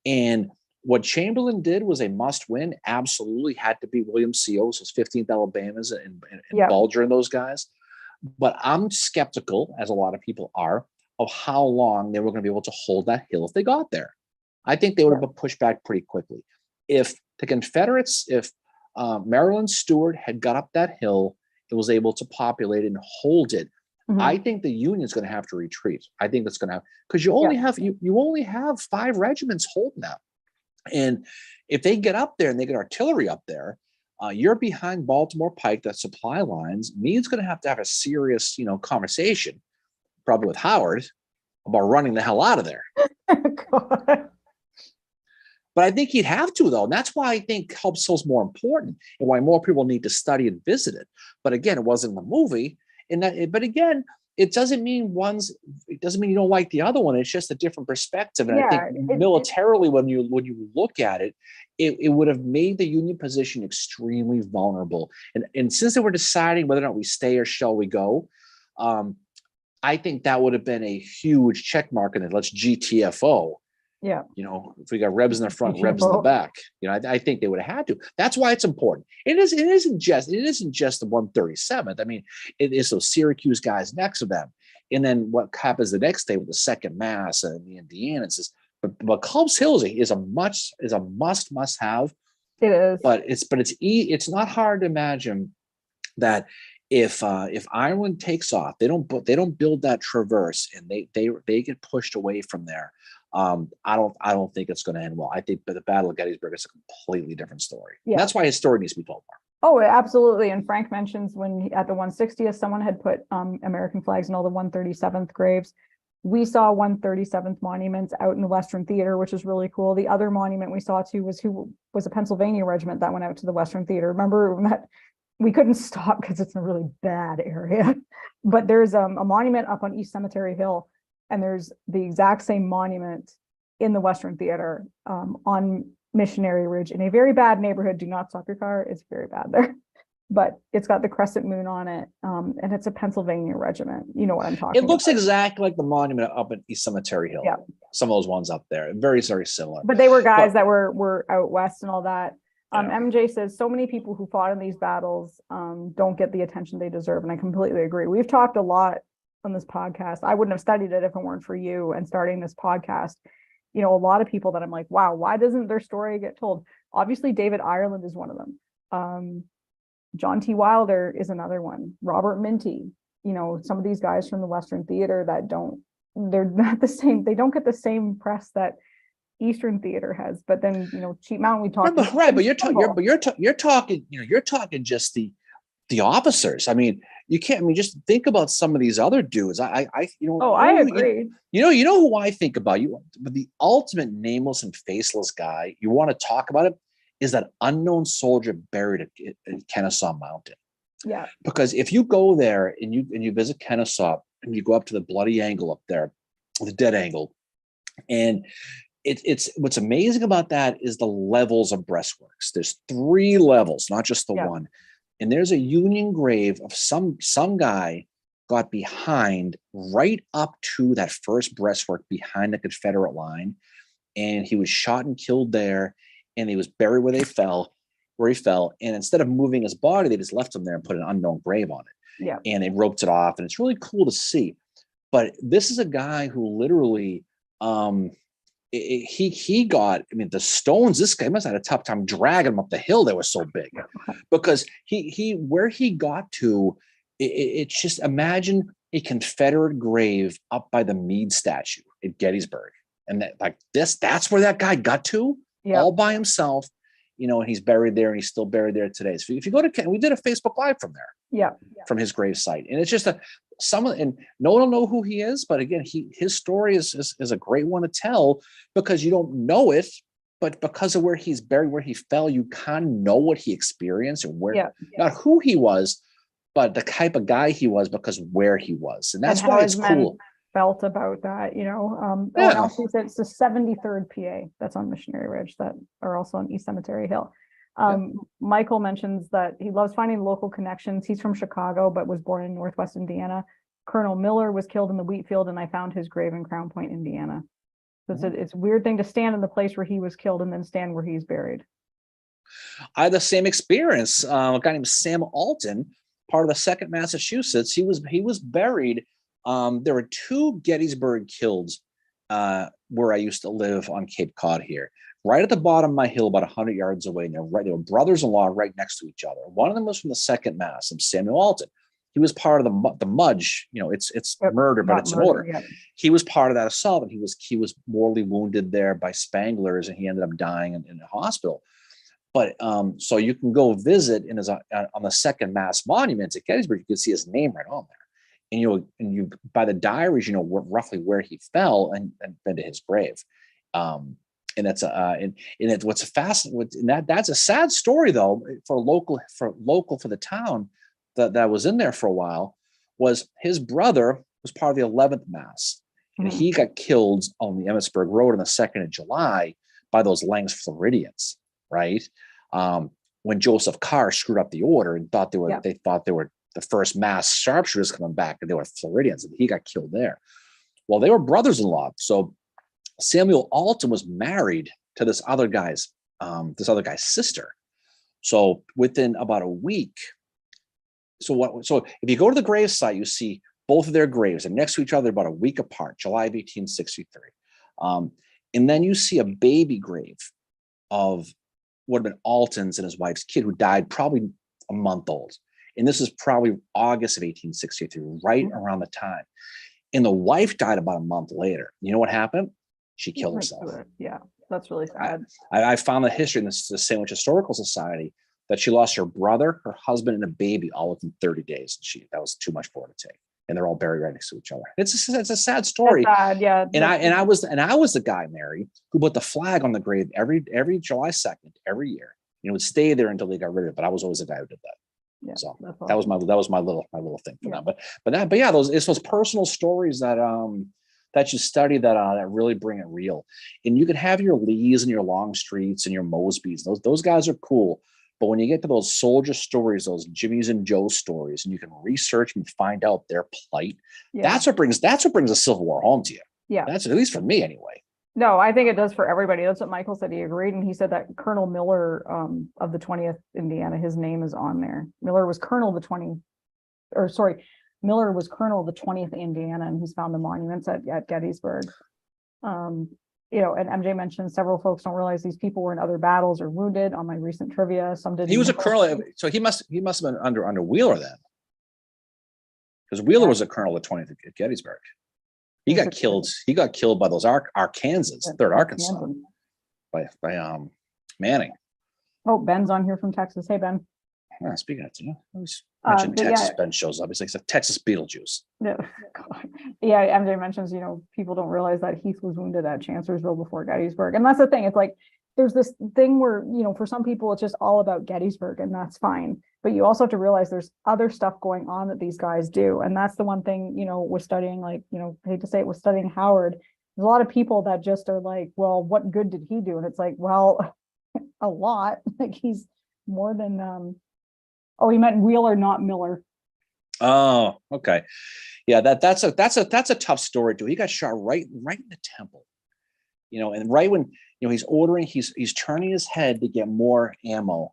And what Chamberlain did was a must win. Absolutely had to be William Seals, those 15th Alabamas and Bulger and those guys. But I'm skeptical, as a lot of people are, of how long they were going to be able to hold that hill if they got there. I think they would have been pushed back pretty quickly. If the Confederates, Maryland Stewart had got up that hill, it was able to populate and hold it. I think the Union's going to have to retreat. I think that's going to have, because you only have 5 regiments holding that. And if they get up there and they get artillery up there, you're behind Baltimore Pike, that supply lines. Meade's going to have a serious, conversation, probably with Howard, about running the hell out of there. God. But I think he'd have to, though. And that's why I think Helps Hill's more important and why more people need to study and visit it. But again, it wasn't in the movie. But again, it doesn't mean you don't like the other one. It's just a different perspective. And I think militarily, when you look at it, it would have made the Union position extremely vulnerable. And since they were deciding whether or not we stay or shall we go, I think that would have been a huge check mark in it. Let's GTFO. Yeah. If we got Rebs in the front, Rebs in the back, I think they would have had to. That's why it's important. It isn't just the 137th. I mean, it is those Syracuse guys next to them. And then what happens the next day with the Second Mass and the Indians but Culp's Hill is a must have. It is. But it's not hard to imagine that if Ireland takes off, they don't build that traverse and they get pushed away from there. I don't think it's going to end well. I think the Battle of Gettysburg is a completely different story. Yeah. That's why his story needs to be told more. Oh, absolutely. And Frank mentions when at the 160th, someone had put American flags in all the 137th graves. We saw 137th monuments out in the Western Theater, which is really cool. The other monument we saw too was a Pennsylvania regiment that went out to the Western Theater. Remember that we couldn't stop because it's in a really bad area. But there's a monument up on East Cemetery Hill. And there's the exact same monument in the Western Theater on Missionary Ridge in a very bad neighborhood. Do not stop your car. It's very bad there. But it's got the crescent moon on it. And it's a Pennsylvania regiment. You know what I'm talking about. It looks exactly like the monument up at East Cemetery Hill. Yeah. Some of those ones up there. Very, very similar. But they were guys that were out west and all that. MJ says so many people who fought in these battles don't get the attention they deserve. And I completely agree. We've talked a lot on this podcast. I wouldn't have studied it if it weren't for you and starting this podcast. A lot of people that I'm like, wow, why doesn't their story get told? Obviously, David Ireland is one of them. John T. Wilder is another one. Robert Minty, some of these guys from the Western Theater they're not the same. They don't get the same press that Eastern Theater has. But then, Cheap Mountain, we talked. Right, but you're talking just the officers. I mean, you can't. I mean, just think about some of these other dudes. I agree. You know who I think about? But the ultimate nameless and faceless guy you want to talk about it is that unknown soldier buried at Kennesaw Mountain. Yeah. Because if you go there and you visit Kennesaw and you go up to the bloody angle up there, the dead angle, and it's what's amazing about that is the levels of breastworks. There's 3 levels, not just the one. And there's a Union grave of some guy got behind right up to that first breastwork behind the Confederate line. And he was shot and killed there. And he was buried where he fell. And instead of moving his body, they just left him there and put an unknown grave on it. Yeah. And they roped it off. And it's really cool to see. But this is a guy who literally, he got, I mean, the stones, this guy must have had a tough time dragging him up the hill. They were so big because he where he got to, it's just, imagine a Confederate grave up by the Meade statue at Gettysburg. And that, like this, that's where that guy got to all by himself, you know, and he's buried there and he's still buried there today. So if you go to, we did a Facebook Live from there, from his grave site. And it's just and no one will know who he is, but again, his story is a great one to tell because you don't know it, but because of where he's buried, where he fell, you kind of know what he experienced and where, not who he was, but the type of guy he was because where he was. And that's why it's cool. Felt about that, you know. It's the 73rd PA that's on Missionary Ridge that are also on East Cemetery Hill. Michael mentions that he loves finding local connections. He's from Chicago, but was born in Northwest Indiana. Colonel Miller was killed in the wheat field, and I found his grave in Crown Point, Indiana. So it's a weird thing to stand in the place where he was killed and then stand where he's buried. I had the same experience. A guy named Sam Alton, part of the 2nd Massachusetts. He was buried. There were 2 Gettysburg kills where I used to live on Cape Cod here. Right at the bottom of my hill, about 100 yards away. And they were brothers-in-law right next to each other. One of them was from the 2nd Mass, and Samuel Alton. He was part of the Mudge. You know, it's murder, but it's an order. Yeah. He was part of that assault, and he was mortally wounded there by Spanglers, and he ended up dying in a hospital. But so you can go visit on the 2nd Mass monument at Gettysburg. You can see his name right on there, and you by the diaries, you know roughly where he fell and been to his grave. And that's what's fascinating. That's a sad story though for the town that was in there for a while. Was his brother was part of the 11th Mass, and he got killed on the Emmitsburg Road on the 2nd of July by those Langs Floridians, right? When Joseph Carr screwed up the order and thought they thought they were the first Mass sharpshooters coming back, and they were Floridians, and he got killed there. Well, they were brothers-in-law, so Samuel Alton was married to this other guy's sister. So within about a week, so if you go to the grave site, you see both of their graves are next to each other about a week apart, July of 1863. And then you see a baby grave of what have been Alton's and his wife's kid, who died probably a month old. And this is probably August of 1863, right around the time. And the wife died about a month later. You know what happened? She killed herself. Yeah, that's really sad. I found the history in the Sandwich Historical Society that she lost her brother, her husband, and a baby all within 30 days. That was too much for her to take. And they're all buried right next to each other. It's a sad story. That's sad, yeah. And I was the guy, Mary, who put the flag on the grave every July 2nd every year. You know, would stay there until they got rid of it. But I was always the guy who did that. Yeah, so awesome. that was my little thing for them. But it's those personal stories that you study that really bring it real. And you can have your Lees and your Longstreets and your Mosbys. Those guys are cool. But when you get to those soldier stories, those Jimmy's and Joe's stories, and you can research and find out their plight, that's what brings the Civil War home to you. Yeah, that's at least for me anyway. No, I think it does for everybody. That's what Michael said. He agreed, and he said that Colonel Miller of the 20th Indiana, his name is on there. Miller was Colonel of the 20th Indiana, and he's found the monuments at Gettysburg. You know, and MJ mentioned several folks don't realize these people were in other battles or wounded. On my recent trivia, some didn't. He was a colonel, so he must have been under Wheeler then, because Wheeler was a colonel of the 20th at Gettysburg. He got killed. He got killed by those Arkansas, 3rd Arkansas, by Manning. Oh, Ben's on here from Texas. Hey, Ben. Speaking of, mention Texas, Ben shows up. He's like Texas Beetlejuice. Yeah, MJ mentions, people don't realize that Heath was wounded at Chancellorsville before Gettysburg. And that's the thing. It's like, there's this thing where, for some people, it's just all about Gettysburg, and that's fine. But you also have to realize there's other stuff going on that these guys do. And that's the one thing, with studying, I hate to say it, with studying Howard, there's a lot of people that just are like, well, what good did he do? And it's like, well, a lot. Like, he's more than, he meant Wheeler, not Miller. Oh, okay. Yeah, that's a tough story too. He got shot right in the temple. And right when he's ordering, he's turning his head to get more ammo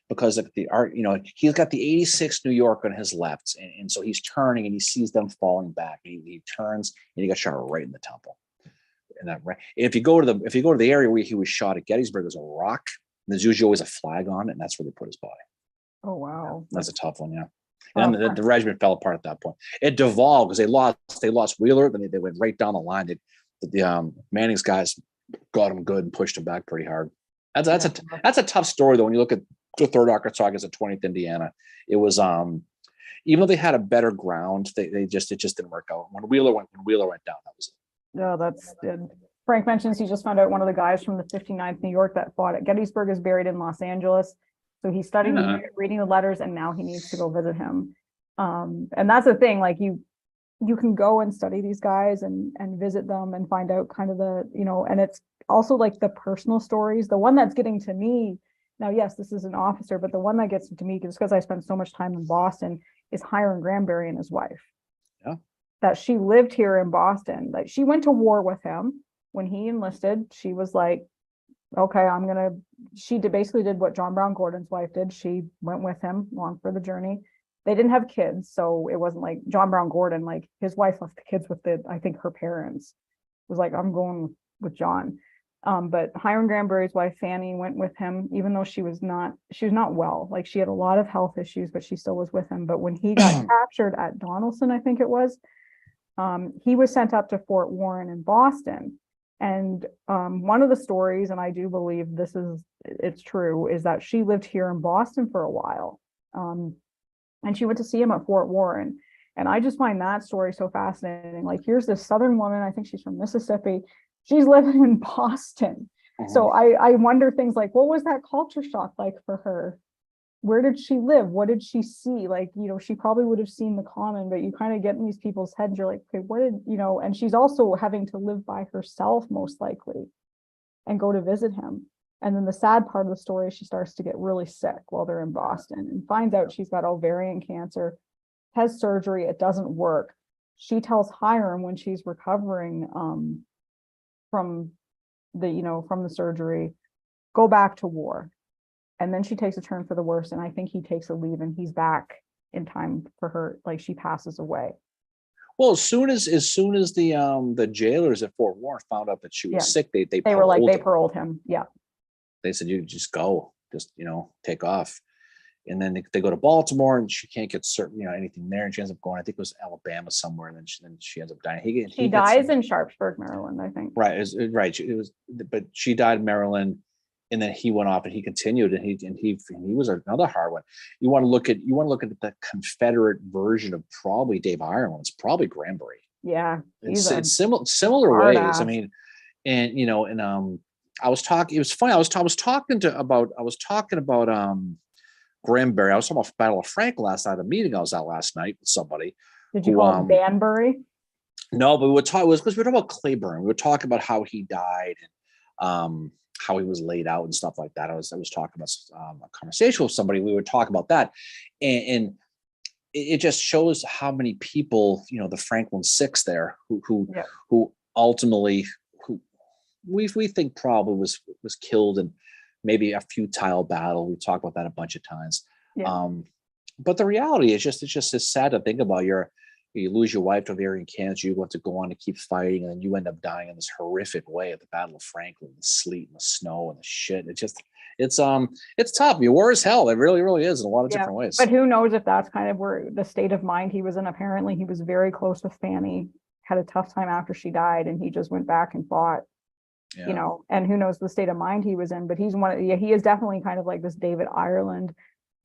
because of the art. He's got the 86 New York on his left, and so he's turning and he sees them falling back. He turns and he got shot right in the temple. in that rank. If you go to the area where he was shot at Gettysburg, there's a rock. And there's usually always a flag on it, and that's where they put his body. Oh wow, That's a tough one, yeah. Well, And the regiment fell apart at that point. It devolved because they lost Wheeler, then they went right down the line. The Manning's guys got him good and pushed him back pretty hard. That's a tough story though. When you look at the 3rd Arkansas against the 20th Indiana, it was even though they had a better ground, it just didn't work out. When Wheeler went down, that was it. no, that's good. Frank mentions he just found out one of the guys from the 59th New York that fought at Gettysburg is buried in Los Angeles. So he studied reading the letters, and now he needs to go visit him. And that's the thing, like you can go and study these guys and visit them and find out kind of the, and it's also like the personal stories. The one that's getting to me now, yes, this is an officer, but the one that gets to me, just because I spent so much time in Boston, is Hiram Granberry and his wife. Yeah. That she lived here in Boston. Like she went to war with him when he enlisted. She was like, okay, she basically did what John Brown Gordon's wife did. She went with him along for the journey. They didn't have kids, so it wasn't like John Brown Gordon, like his wife left the kids with I think her parents. It was like, I'm going with John. But Hiram Granberry's wife, Fanny, went with him, even though she was not well. Like she had a lot of health issues, but she still was with him. But when he got captured at Donelson, I think it was, he was sent up to Fort Warren in Boston. And one of the stories, and I do believe it's true, is that she lived here in Boston for a while. And she went to see him at Fort Warren. And I just find that story so fascinating. Like, here's this Southern woman, I think she's from Mississippi. She's living in Boston. Mm-hmm. So I wonder things like, what was that culture shock like for her? Where did she live? What did she see? Like, she probably would have seen the common, but you kind of get in these people's heads. You're like, okay, and she's also having to live by herself, most likely, and go to visit him. And then the sad part of the story, she starts to get really sick while they're in Boston and finds out she's got ovarian cancer, has surgery. It doesn't work. She tells Hiram when she's recovering from the surgery, go back to war. And then she takes a turn for the worse. And I think he takes a leave and he's back in time for her. Like she passes away. Well, as soon as the jailers at Fort Warren found out that she was sick, they were like, they paroled him. Yeah. They said, you just go, take off. And then they go to Baltimore and she can't get anything there. And she ends up going, I think it was Alabama somewhere. And then she ends up dying. He dies in Sharpsburg, Maryland, I think. Right. But she died in Maryland. And then he went off and he continued and he was another hard one. You want to look at the Confederate version of probably Dave Ireland. It's probably Granberry. Yeah. It's similar ways. Ass. I mean, I was talking. It was funny. I was talking about Granberry. I was talking about Battle of Franklin last night. A meeting I was at last night with somebody. Did you call him Banbury? No, but we were talking. It was because we were talking about Claiborne. We were talking about how he died and how he was laid out and stuff like that. I was talking about a conversation with somebody. We were talking about that, and it just shows how many people, the Franklin Six there, who ultimately we think probably was killed in maybe a futile battle. We talked about that a bunch of times. Yeah. But the reality is it's just sad to think about. You lose your wife to ovarian cancer, you want to go on to keep fighting, and then you end up dying in this horrific way at the Battle of Franklin, the sleet and the snow and the shit. It's tough. War is hell. It really, really is in a lot of different ways. But who knows if that's kind of where the state of mind he was in. Apparently he was very close with Fanny, had a tough time after she died, and he just went back and fought. Yeah. And who knows the state of mind he was in, but he is definitely kind of like this David Ireland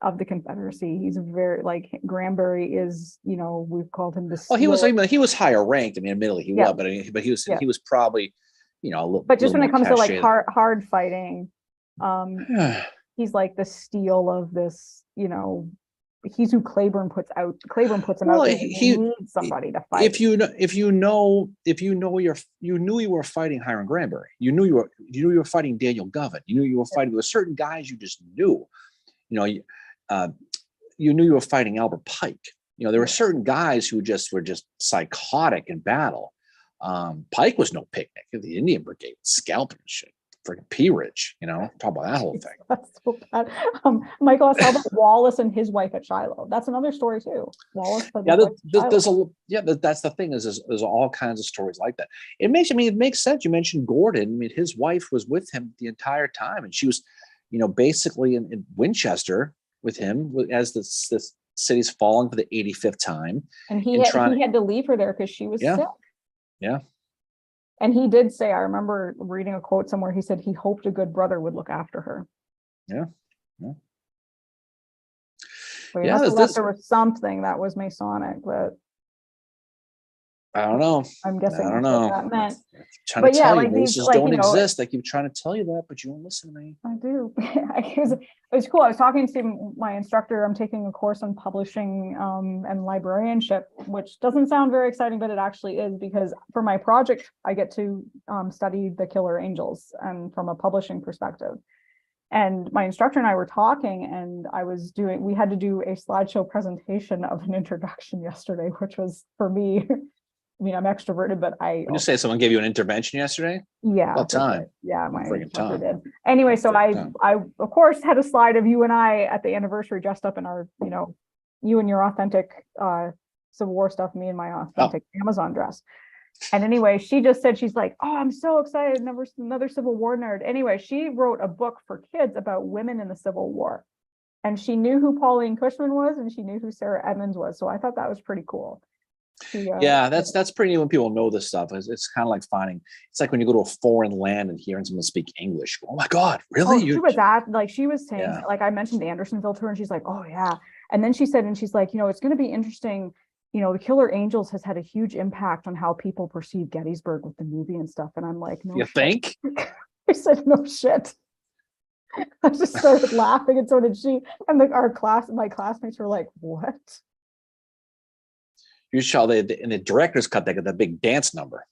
of the Confederacy. He's very like Granberry is, we've called him this. Well, he was higher ranked. I mean, admittedly he was, but he was probably, but just when it comes to like hard fighting, he's like the steel of this, he's who Claiborne puts him out. He needs somebody to fight. If you knew you were fighting Hiram Granberry, you knew you were fighting Daniel Govan, you knew you were fighting with certain guys you just knew, you knew you were fighting Albert Pike. There were certain guys who were just psychotic in battle. Pike was no picnic. The Indian Brigade was scalping shit. freaking Pea Ridge, talk about that whole thing. That's so bad. Michael asked, how about Wallace and his wife at Shiloh? That's another story too. Wallace. Yeah, that's the thing is there's all kinds of stories like that. It makes sense. You mentioned Gordon. I mean, his wife was with him the entire time, and she was, basically in Winchester with him as this city's falling for the 85th time. And he had to leave her there because she was sick. Yeah. And he did say, I remember reading a quote somewhere, he said he hoped a good brother would look after her. Yeah. So he must have left her with something that was Masonic, but I don't know. I'm guessing I don't know. What that meant. Trying to tell you, races don't exist. I keep trying to tell you that, but you won't listen to me. I do. It was cool. I was talking to my instructor. I'm taking a course on publishing and librarianship, which doesn't sound very exciting, but it actually is, because for my project, I get to study the Killer Angels and from a publishing perspective. And my instructor and I were talking, and we had to do a slideshow presentation of an introduction yesterday, which was, for me, I mean, I'm extroverted, but When you say someone gave you an intervention yesterday? Yeah. What time? Yeah, my Freaking instructor time. did. Anyway, so I of course had a slide of you and I at the anniversary dressed up in our, you and your authentic Civil War stuff, me and my authentic Amazon dress. And anyway, she just said, she's like, oh, I'm so excited, another Civil War nerd. Anyway, she wrote a book for kids about women in the Civil War. And she knew who Pauline Cushman was, and she knew who Sarah Edmonds was. So I thought that was pretty cool. Yeah, that's pretty neat when people know this stuff. It's kind of like it's like when you go to a foreign land and hearing someone speak English. Oh my God, really? She was saying, like, I mentioned Andersonville to her, and she's like, oh yeah. And then she said, and she's like, it's going to be interesting. The Killer Angels has had a huge impact on how people perceive Gettysburg with the movie and stuff. And I'm like, no. You think? I said, no shit. I just started laughing, and so did she. And my classmates were like, what? You saw in the director's cut, they got that big dance number.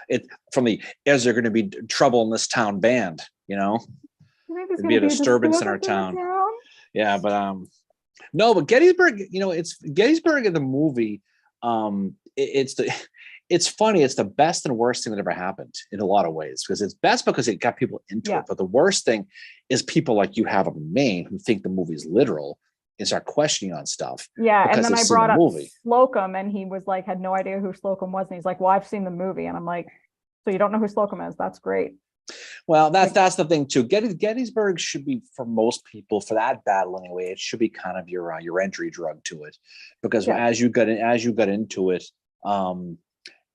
It from the "Is there going to be trouble in this town" band? It'd be a disturbance in our town. Yeah, but no, but Gettysburg. It's Gettysburg in the movie. It's funny. It's the best and worst thing that ever happened in a lot of ways, because it's best because it got people into it. But the worst thing is people like you have in Maine who think the movie is literal and start questioning on stuff. Yeah, and then I brought up Slocum, and he was like, had no idea who Slocum was, and he's like, well, I've seen the movie. And I'm like, so you don't know who Slocum is? That's great. Well, that's the thing too. Gettysburg should be, for most people, for that battle anyway, it should be kind of your entry drug to it, because as you got into it,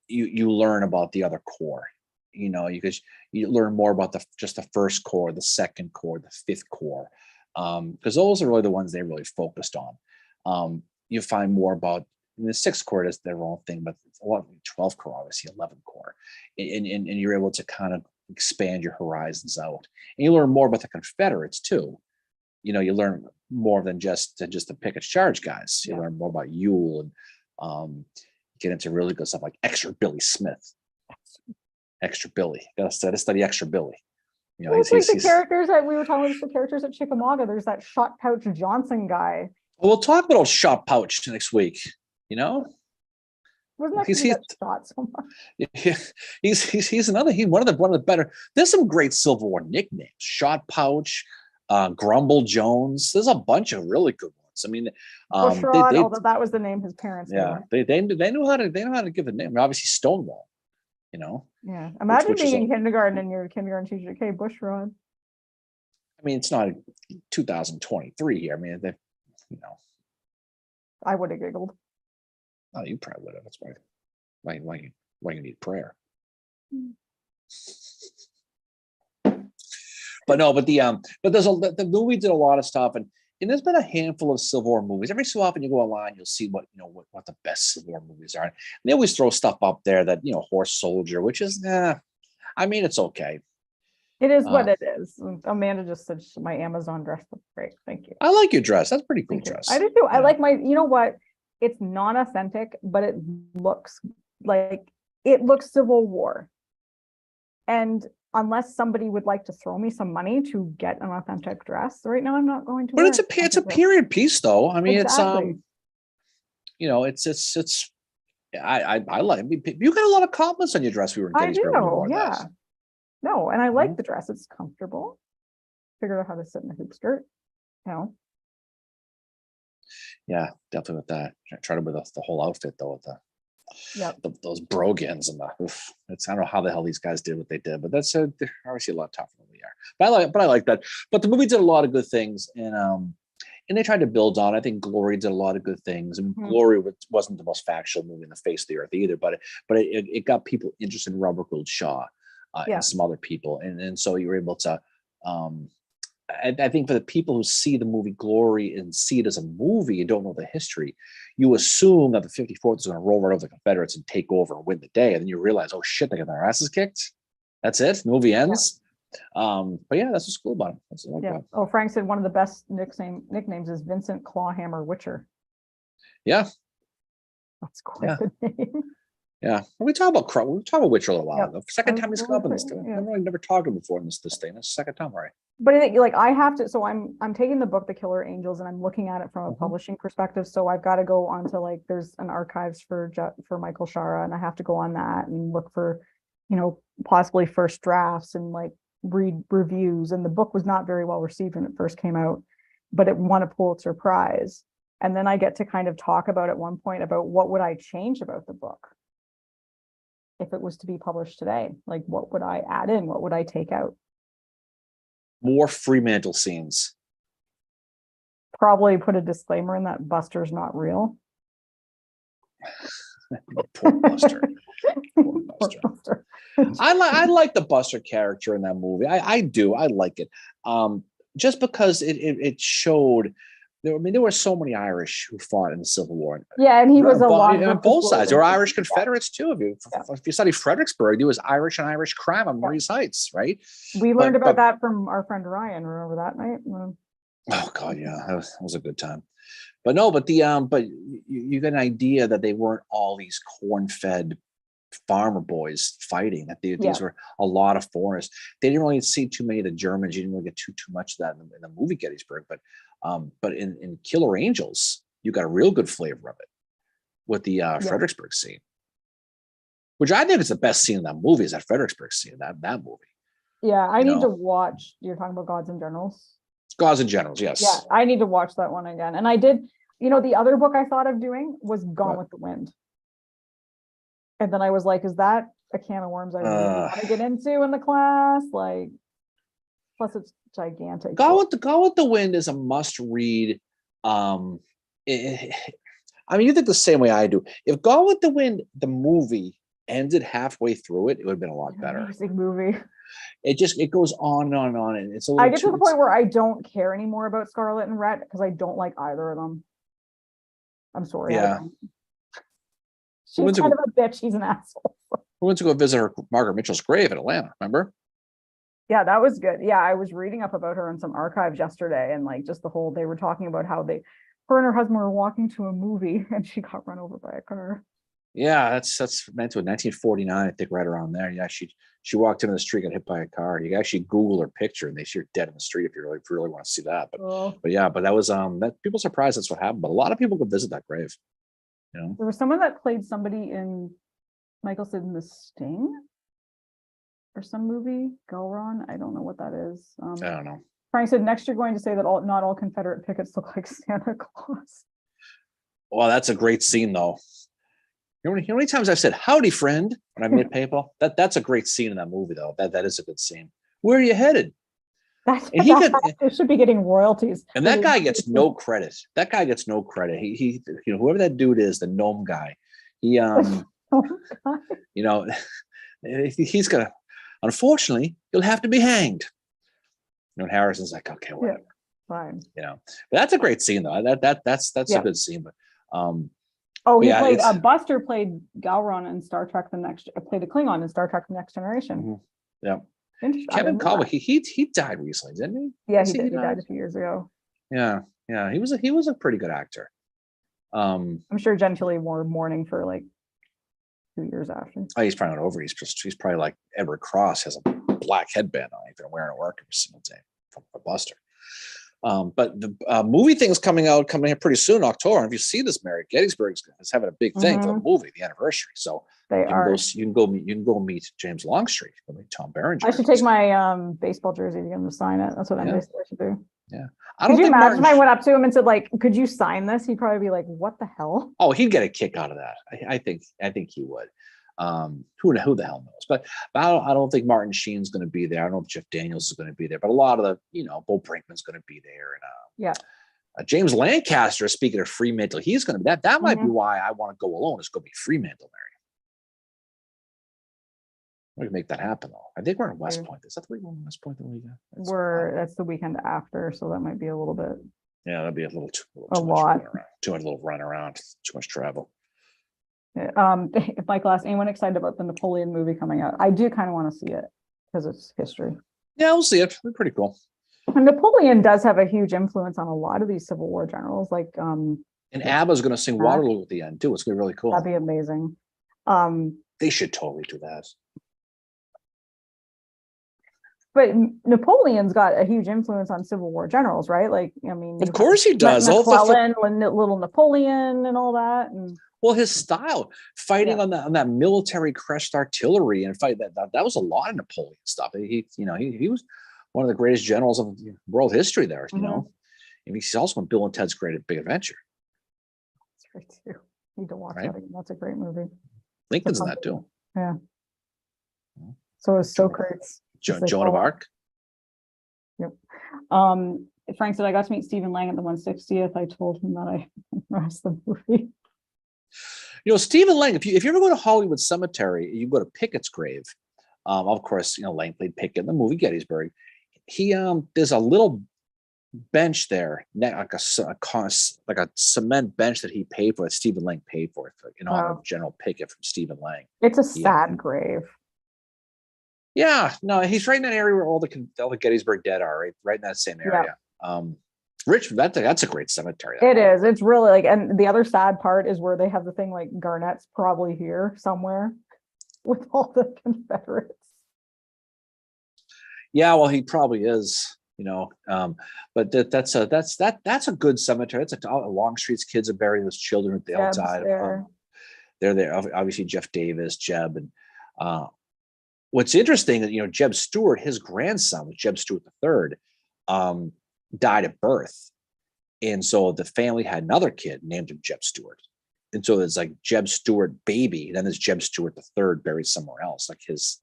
you learn about the other corps. Because you learn more about just the first corps, the second corps, the fifth corps. Because those are really the ones they really focused on. You find more about the Sixth Corps is their own thing, but it's a lot of 12th Corps, obviously 11th Corps, and you're able to kind of expand your horizons out, and you learn more about the Confederates too. You learn more than just the Pickett's Charge guys. You learn more about Ewell, and get into really good stuff like Extra Billy Smith. Extra Billy, gotta study Extra Billy. It's like the characters that we were talking about, the characters at Chickamauga. There's that Shot Pouch Johnson guy. Well, we'll talk about old Shot Pouch next week. Wasn't that he's shot so much? He's one of the better. There's some great Civil War nicknames. Shot Pouch, Grumble Jones. There's a bunch of really good ones. I mean, Bushrod, although that was the name his parents. They know how to give a name. Obviously, Stonewall. Yeah. Imagine being in kindergarten and your kindergarten teacher, okay, Bushrod. I mean, it's not 2023 here. I mean, I would have giggled. Oh, you probably would have. That's why you need prayer. But the movie did a lot of stuff, and there's been a handful of Civil War movies. Every so often you go online, you'll see what the best Civil War movies are. And they always throw stuff up there that Horse Soldier, which is I mean, it's okay. It is what it is. Amanda just said my Amazon dress looks great. Thank you. I like your dress. That's pretty cool dress. I do too. I like my. You know what? It's non-authentic, but it looks Civil War. And unless somebody would like to throw me some money to get an authentic dress, right now I'm not going to. But it's a period piece, though. I mean, exactly. it's. I like. You got a lot of compliments on your dress. We were in Gettysburg. I do. Yeah. No, and I like Mhm. the dress. It's comfortable. Figured out how to sit in a hoop skirt. You know, Yeah, definitely with that. Try to with the whole outfit though with yep. those brogans and the oof, it's I don't know how the hell these guys did what they did, but that's they're obviously a lot tougher than we are. But I like that. But the movie did a lot of good things, and they tried to build on. I think Glory did a lot of good things. I mean, Mhm. Glory wasn't the most factual movie in the face of the earth either, but it got people interested in Robert Gould Shaw Yeah. and some other people, and so you were able to. Um, I think for the people who see the movie Glory and see it as a movie and don't know the history, you assume that the 54th is going to roll right over the Confederates and take over and win the day. And then you realize, oh shit, they got their asses kicked. That's it. The movie Yeah. ends. But yeah, that's what's cool about it. That's what I like Yeah. about it. Oh, Frank said one of the best nicknames is Vincent Clawhammer Witcher. Yeah, That's quite yeah, the name. yeah. We talk about Witcher a little while Yep. ago. Second I time was he's really come on this. quick, yeah. Remember, I never talked to him before in this thing. That's the second time, right? But like I have to, so I'm taking the book The Killer Angels and I'm looking at it from a Mhm. publishing perspective. So I've got to go onto like there's an archives for Michael Shara, and I have to go on that and look for, possibly first drafts and like read reviews. And the book was not very well received when it first came out, but it won a Pulitzer Prize. And then I get to kind of talk about at one point about what would I change about the book if it was to be published today. Like what would I add in? What would I take out? More Fremantle scenes. Probably put a disclaimer in that Buster's not real. Poor Buster. Poor Poor Buster. Buster. I like the Buster character in that movie. I do. I like it. Just because it showed there were so many Irish who fought in the Civil War. Yeah, and he was a lot On of both sides. There were Irish Confederates too. Yeah. If you study Fredericksburg, there was Irish and Irish crime on Marie's Heights, right? We learned about that from our friend Ryan. Remember that night? Oh God, yeah, that was a good time. But no, but you get an idea that they weren't all these corn-fed farmer boys fighting. That these were a lot of foreigners. They didn't really see too many of the Germans. You didn't really get too much of that in the movie Gettysburg. But in Killer Angels, you got a real good flavor of it with the Fredericksburg scene, which I think is the best scene in that movie. Is that Fredericksburg scene that movie? Yeah, I need to watch. You're talking about Gods and Generals. Gods and Generals, yes. Yeah, I need to watch that one again. And I did. The other book I thought of doing was Gone with the Wind. And then I was like, is that a can of worms I really want to get into in the class? Like, plus it's gigantic. Gone with the Wind is a must read. I mean, you think the same way I do. If Gone with the Wind, the movie, ended halfway through it, it would have been a lot better. Amazing movie. It goes on and on and on, and it's a little. I get to the point where I don't care anymore about Scarlet and Rhett because I don't like either of them. I'm sorry. Yeah. She's kind of a bitch. She's an asshole. We went to go visit Margaret Mitchell's grave in Atlanta. Remember? Yeah, that was good. Yeah, I was reading up about her in some archives yesterday, and like just they were talking about how her and her husband were walking to a movie, and she got run over by a car. Yeah, that's meant to 1949, I think, right around there. Yeah, she walked into the street, got hit by a car. You can actually Google her picture, and they see her dead in the street if you really want to see that. But that was that people surprised that's what happened. But a lot of people go visit that grave. There was someone that played somebody in Michael said in The Sting or some movie, Gowron. I don't know what that is. I don't know. Frank said next you're going to say that not all Confederate pickets look like Santa Claus. Well, that's a great scene though. You know how many times I've said "Howdy, friend" when I meet people? That's a great scene in that movie though. That is a good scene. Where are you headed? That should be getting royalties. And that guy gets no credit. That guy gets no credit. He whoever that dude is, the gnome guy. He he's gonna. Unfortunately, you'll have to be hanged. And Harrison's like, okay, whatever. Fine. But that's a great scene though. That's a good scene. But Buster played Gowron in Star Trek played a Klingon in Star Trek: The Next Generation. Mm-hmm. Yeah. Kevin Conroy, he died recently, didn't he? Yeah, he died a few years ago. Yeah. He was a pretty good actor. I'm sure Jen Tilly wore mourning for like 2 years after. Oh, he's probably not over. He's probably like Edward Cross has a black headband on. He's been wearing it work every single day for Buster. But the movie thing is coming here pretty soon, October. If you see this, Mary, Gettysburg is having a big thing for the movie, the anniversary. So They you can are. you can go meet James Longstreet, go meet Tom Berenger. I should take my baseball jersey to get him to sign it. That's what I'm basically should do. Yeah, I Could don't you think imagine if I Martin. went up to him and said, like, could you sign this? He'd probably be like, what the hell? Oh, he'd get a kick out of that. I think he would. Who the hell knows? But I don't think Martin Sheen's going to be there. I don't know if Jeff Daniels is going to be there, but a lot of the Bo Brinkman's going to be there, and Yeah. James Lancaster. Speaking of Fremantle, he's going to be that. That might be Mhm. why I want to go alone. It's going to be Fremantle, Mary. We can make that happen though. I think we're in West Okay. Point. Is that the week we're in West Point? The weekend? That's the weekend after, so that might be a little bit. Yeah, that'd be a little too A much lot. run around. Too much little run around. Too much travel. If Michael asked anyone excited about the Napoleon movie coming out, I do kind of want to see it because it's history. Yeah, we'll see it. It'll be pretty cool. And Napoleon does have a huge influence on a lot of these Civil War generals. Like, And ABBA's going to sing Waterloo at the end too. It's going to be really cool. that'd be amazing. They should totally do that. But Napoleon's got a huge influence on Civil War generals, right? Like, I mean, Of course he does. McClellan, little Napoleon, and all that. And Well, his style, fighting on that military crushed artillery and fight that was a lot of Napoleon stuff. He was one of the greatest generals of world history there. You know, and he's also in Bill and Ted's Great Big Adventure. that's right too. Need to watch Right? that again. That's a great movie. Lincoln's in that too. Yeah. So is Socrates. Joan of Arc. Frank said I got to meet Stephen Lang at the 160th. I told him that I rest the movie. Stephen Lang. If you ever go to Hollywood Cemetery, you go to Pickett's grave. Of course, Lang played Pickett in the movie Gettysburg. He there's a little bench there, like a cement bench that he paid for. That Stephen Lang paid for in honor of General Pickett from Stephen Lang. It's a sad grave. Yeah, no, he's right in that area where all the Gettysburg dead are, right in that same area. Richmond, that's a great cemetery. It is. It's really like, and the other sad part is where they have the thing like Garnett's probably here somewhere with all the Confederates. Yeah, well, he probably is, but that's a good cemetery. It's Longstreet's kids are buried. Those children, they all died. They're there. Obviously, Jeff Davis, Jeb, and what's interesting that Jeb Stuart, his grandson was Jeb Stuart III, died at birth, and so the family had another kid named him Jeb Stuart, and so there's like Jeb Stuart baby, then there's Jeb Stuart III buried somewhere else, like his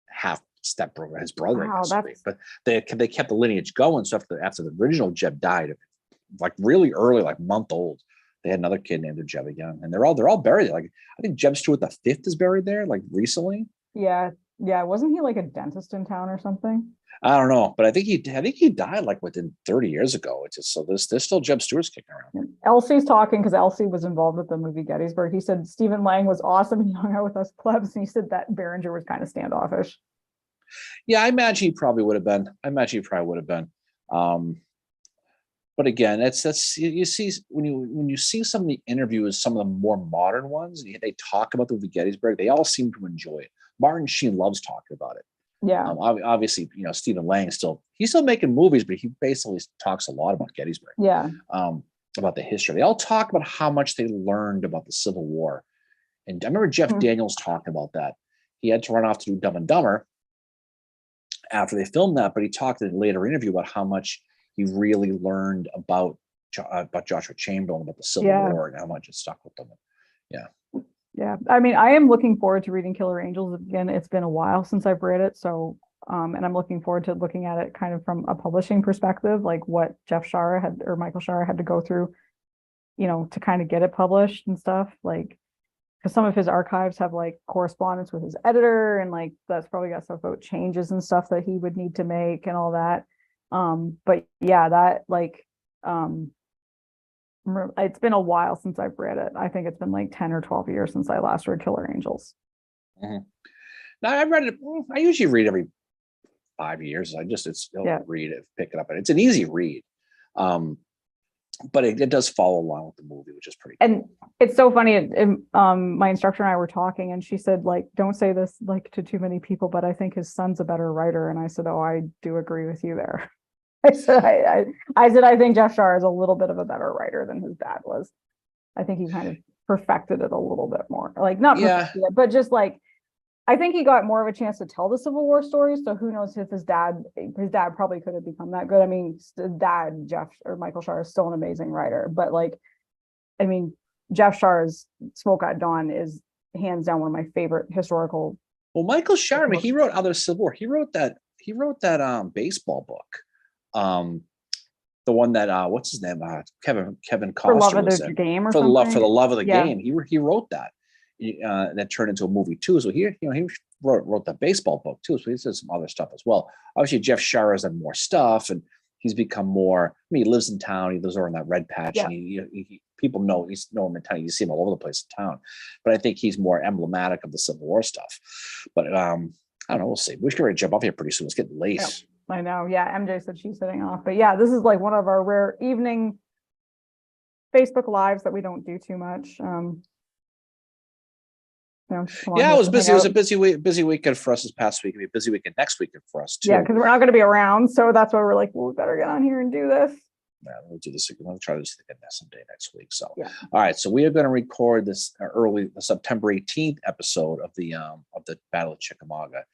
half stepbrother, his brother. Wow, but they kept the lineage going. So after the original Jeb died, like really early, like month old, they had another kid named Jeb again, and they're all buried. Like I think Jeb Stuart V is buried there, like recently. Yeah. Wasn't he like a dentist in town or something? I don't know, but I think he died like within 30 years ago. It's just, so there's still Jeb Stuart's kicking around. Elsie's talking because Elsie was involved with the movie Gettysburg. He said Stephen Lang was awesome. He hung out with us plebs, and he said that Berenger was kind of standoffish. Yeah, I imagine he probably would have been. But again, that's you see when you see some of the interviews, some of the more modern ones, they talk about the movie Gettysburg. They all seem to enjoy it. Martin Sheen loves talking about it. Yeah. Obviously, Stephen Lang he's still making movies, but he basically talks a lot about Gettysburg. Yeah. About the history. They all talk about how much they learned about the Civil War. And I remember Jeff Daniels talking about that. He had to run off to do Dumb and Dumber after they filmed that, but he talked in a later interview about how much he really learned about Joshua Chamberlain, about the Civil War, and how much it stuck with them. Yeah. I mean, I am looking forward to reading Killer Angels again. It's been a while since I've read it. So, and I'm looking forward to looking at it kind of from a publishing perspective, like what Michael Shara had to go through, to kind of get it published and stuff. Like, because some of his archives have like correspondence with his editor, and like that's probably got stuff about changes and stuff that he would need to make and all that. But yeah, that it's been a while since I've read it. I think it's been like 10 or 12 years since I last read Killer Angels. Mm-hmm. Now I read it. I usually read every 5 years. Read it, pick it up, and it's an easy read. But it does follow along with the movie, which is pretty cool. And it's so funny. My instructor and I were talking, and she said, like, don't say this like to too many people, but I think his son's a better writer. And I said, oh, I do agree with you there. I said I think Jeff Shar is a little bit of a better writer than his dad was. I think he kind of perfected it a little bit more. Like not Yeah. perfected it, but just like I think he got more of a chance to tell the Civil War stories. So who knows if his dad probably could have become that good. I mean, dad, Jeff or Michael Shar is still an amazing writer, but like, I mean, Jeff Shar's Smoke at Dawn is hands down one of my favorite historical. Well, Michael Shar, I mean, he wrote other Civil War. He wrote that baseball book. The one that what's his name? Kevin Costner For Love of was the in. Game or For something. the love of the Yeah. game. He wrote that. That turned into a movie too. So he wrote the baseball book too. So he did some other stuff as well. Obviously, Jeff Shar has done more stuff, and he's become more. I mean, he lives in town. He lives over in that red patch, Yeah. and people know him in town. You see him all over the place in town. But I think he's more emblematic of the Civil War stuff. But I don't know. We'll see. We should ready to jump off here pretty soon. It's getting late. Yeah. I know. Yeah. MJ said she's sitting off, but yeah, this is like one of our rare evening Facebook lives that we don't do too much. Yeah, it was busy. It was a busy weekend for us this past week. It'll be a busy weekend next weekend for us too. Yeah, because we're not going to be around, so that's why we're like, well, we better get on here and do this. Yeah, we'll do this again. We'll try this again someday next week. So, yeah. All right. So we are going to record this early September 18th episode of the Battle of Chickamauga,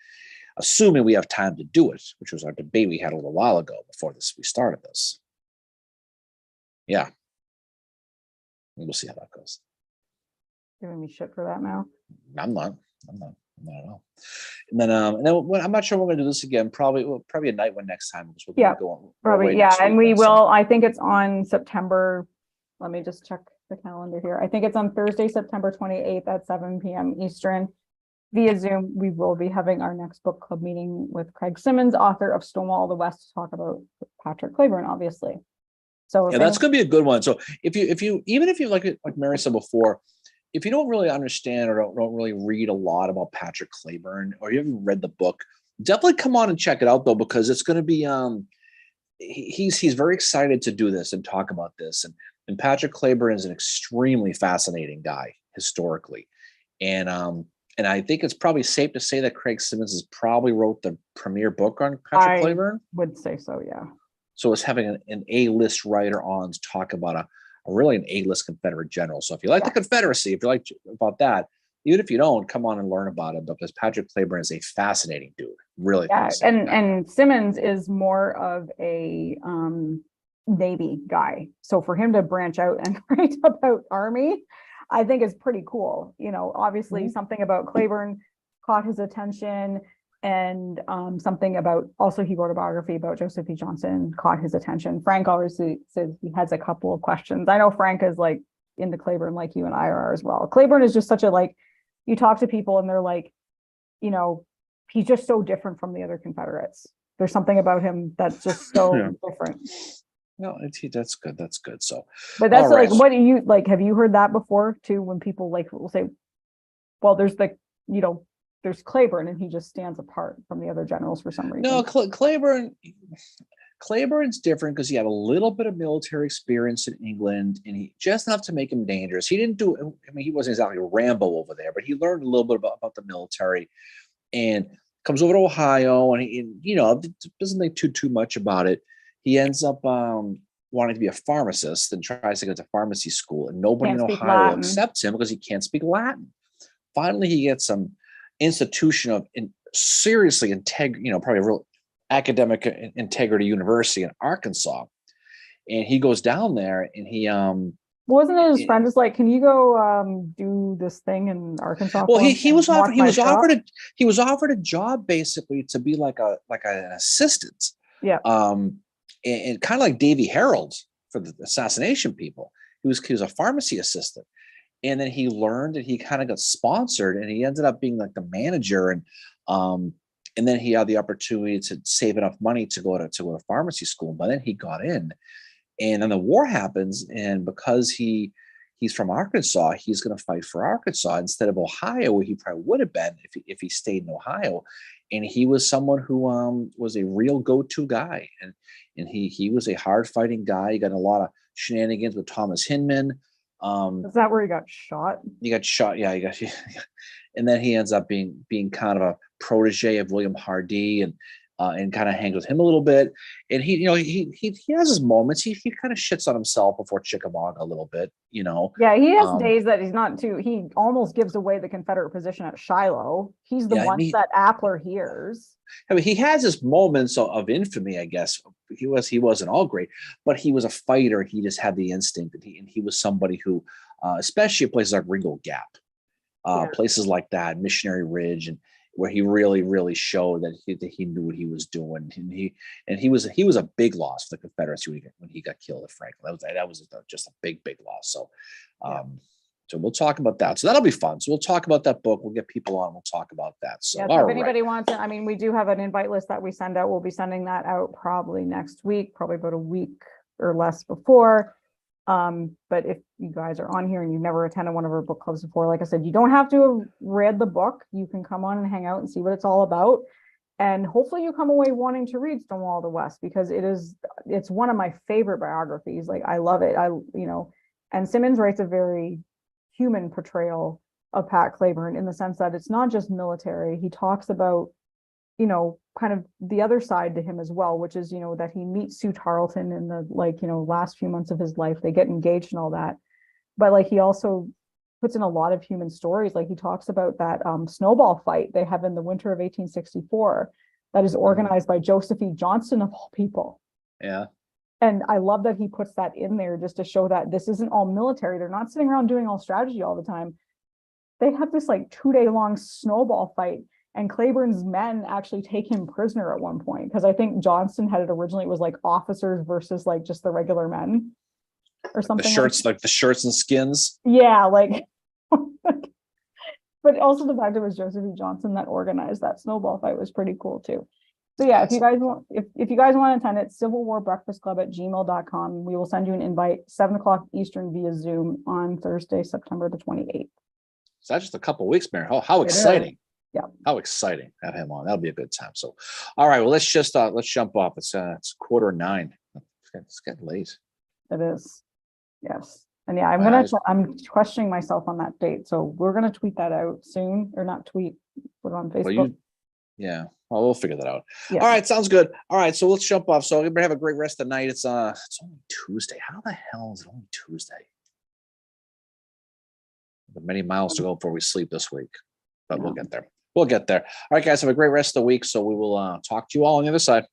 assuming we have time to do it, which was our debate we had a little while ago before we started this. Yeah, we'll see how that goes. Giving me shit for that now. I'm not at all. And then I'm not sure we're going to do this again. Probably a night one next time. Because yeah, probably. Yeah, and we will. I think it's on September. Let me just check the calendar here. I think it's on Thursday, September 28th at 7 p.m. Eastern via Zoom. We will be having our next book club meeting with Craig Simmons, author of Stonewall the West, to talk about Patrick Clayburn, obviously. So yeah, that's going to be a good one. So if you even if you like Mary said before, if you don't really understand or don't really read a lot about Patrick Clayburn, or you haven't read the book, definitely come on and check it out though, because it's going to be he's very excited to do this and talk about this. And Patrick Clayburn is an extremely fascinating guy historically, and I think it's probably safe to say that Craig Simmons has probably wrote the premier book on Patrick Clayburn. Would say so, yeah. So it's having an A-list writer on to talk about really an A-list Confederate general. So if you like the Confederacy, if you like about that, even if you don't, come on and learn about it, because Patrick Clayburn is a fascinating dude. Really fascinating. And Simmons is more of a Navy guy. So for him to branch out and write about Army, I think is pretty cool. You know, obviously something about Clayburn caught his attention, and something about, also he wrote a biography about Joseph E. Johnson, caught his attention. Frank obviously says he has a couple of questions. I know Frank is like into Clayburn like you and I are as well. Clayburn is just such a, like, you talk to people and they're like, you know, he's just so different from the other Confederates. There's something about him that's just so different. No, that's good. That's good. So, but that's like, what do you like? Have you heard that before too? When people like will say, well, there's the, you know, there's Clayburn and he just stands apart from the other generals for some reason. No, Clayburn's different because he had a little bit of military experience in England, and he just enough to make him dangerous. He didn't do, I mean, he wasn't exactly Rambo over there, but he learned a little bit about the military, and comes over to Ohio, and he, you know, doesn't think too much about it. He ends up wanting to be a pharmacist and tries to go to pharmacy school, and nobody in Ohio accepts him because he can't speak Latin. Finally, he gets some institution of seriously integrity, you know, probably a real academic integrity university in Arkansas, and he goes down there, and he wasn't it his friend is like, can you go do this thing in Arkansas? Well, he was offered a job basically to be like an assistant, and kind of like Davy Harold for the assassination people. He was a pharmacy assistant. And then he learned that he kind of got sponsored, and he ended up being like the manager. And then he had the opportunity to save enough money to go to pharmacy school. But then he got in, and then the war happens. And because he's from Arkansas, he's going to fight for Arkansas instead of Ohio, where he probably would have been if he stayed in Ohio. And he was someone who was a real go-to guy. And he was a hard fighting guy. He got in a lot of shenanigans with Thomas Hinman. Is that where he got shot? He got shot, yeah. And then he ends up being kind of a protege of William Hardee, and and kind of hangs with him a little bit. And he, he has his moments. He kind of shits on himself before Chickamauga a little bit, Yeah, he has Um, days that he's not too. He almost gives away the Confederate position at Shiloh. He's the Yeah, I one mean, that Appler hears. he has his moments of infamy, I guess. He wasn't all great, but he was a fighter. He just had the instinct, and he was somebody who, especially at places like Ringo Gap, Yeah. places like that, Missionary Ridge, and where he really showed that he knew what he was doing, and he was a big loss for the Confederacy when he got killed at Franklin. That was just a big loss. So, Yeah. so we'll talk about that. So that'll be fun. So we'll talk about that book. We'll get people on. We'll talk about that. So Yeah, all so if right. anybody wants it, I mean, we do have an invite list that we send out. We'll be sending that out probably next week, probably about a week or less before. But if you guys are on here and you've never attended one of our book clubs before, like I said, you don't have to have read the book. You can come on and hang out and see what it's all about. And hopefully you come away wanting to read Stonewall of the West, because it's one of my favorite biographies. Like, I love it. And Simmons writes a very human portrayal of Pat Claiborne, in the sense that it's not just military. He talks about, kind of the other side to him as well, which is, that he meets Sue Tarleton in the last few months of his life. They get engaged and all that. But like, he also puts in a lot of human stories. Like, he talks about that snowball fight they have in the winter of 1864 that is organized by Joseph E. Johnston, of all people. Yeah. And I love that he puts that in there just to show that this isn't all military. They're not sitting around doing all strategy all the time. They have this like 2-day long snowball fight, and Claiborne's men actually take him prisoner at one point, because I think Johnston had it originally, it was like officers versus like just the regular men or something. Like the shirts and skins. Yeah, like but also the fact it was Joseph E. Johnston that organized that snowball fight was pretty cool too. So yeah, if you guys want to attend it, civilwarbreakfastclub@gmail.com. We will send you an invite, 7:00 Eastern via Zoom on Thursday, September the 28th. So that's just a couple of weeks, Mary. How exciting. Yeah. How exciting. Have him on. That'll be a good time. So, all right, well, let's jump off. It's 9:15. It's getting late. It is. Yes. And yeah, I'm questioning myself on that date. So we're going to tweet that out soon, or not tweet, put it on Facebook. Well, we'll figure that out. Yeah. All right. Sounds good. All right. So let's jump off. So everybody have a great rest of the night. It's only Tuesday. How the hell is it only Tuesday? Many miles to go before we sleep this week, but we'll get there. All right, guys, have a great rest of the week. So we will talk to you all on the other side.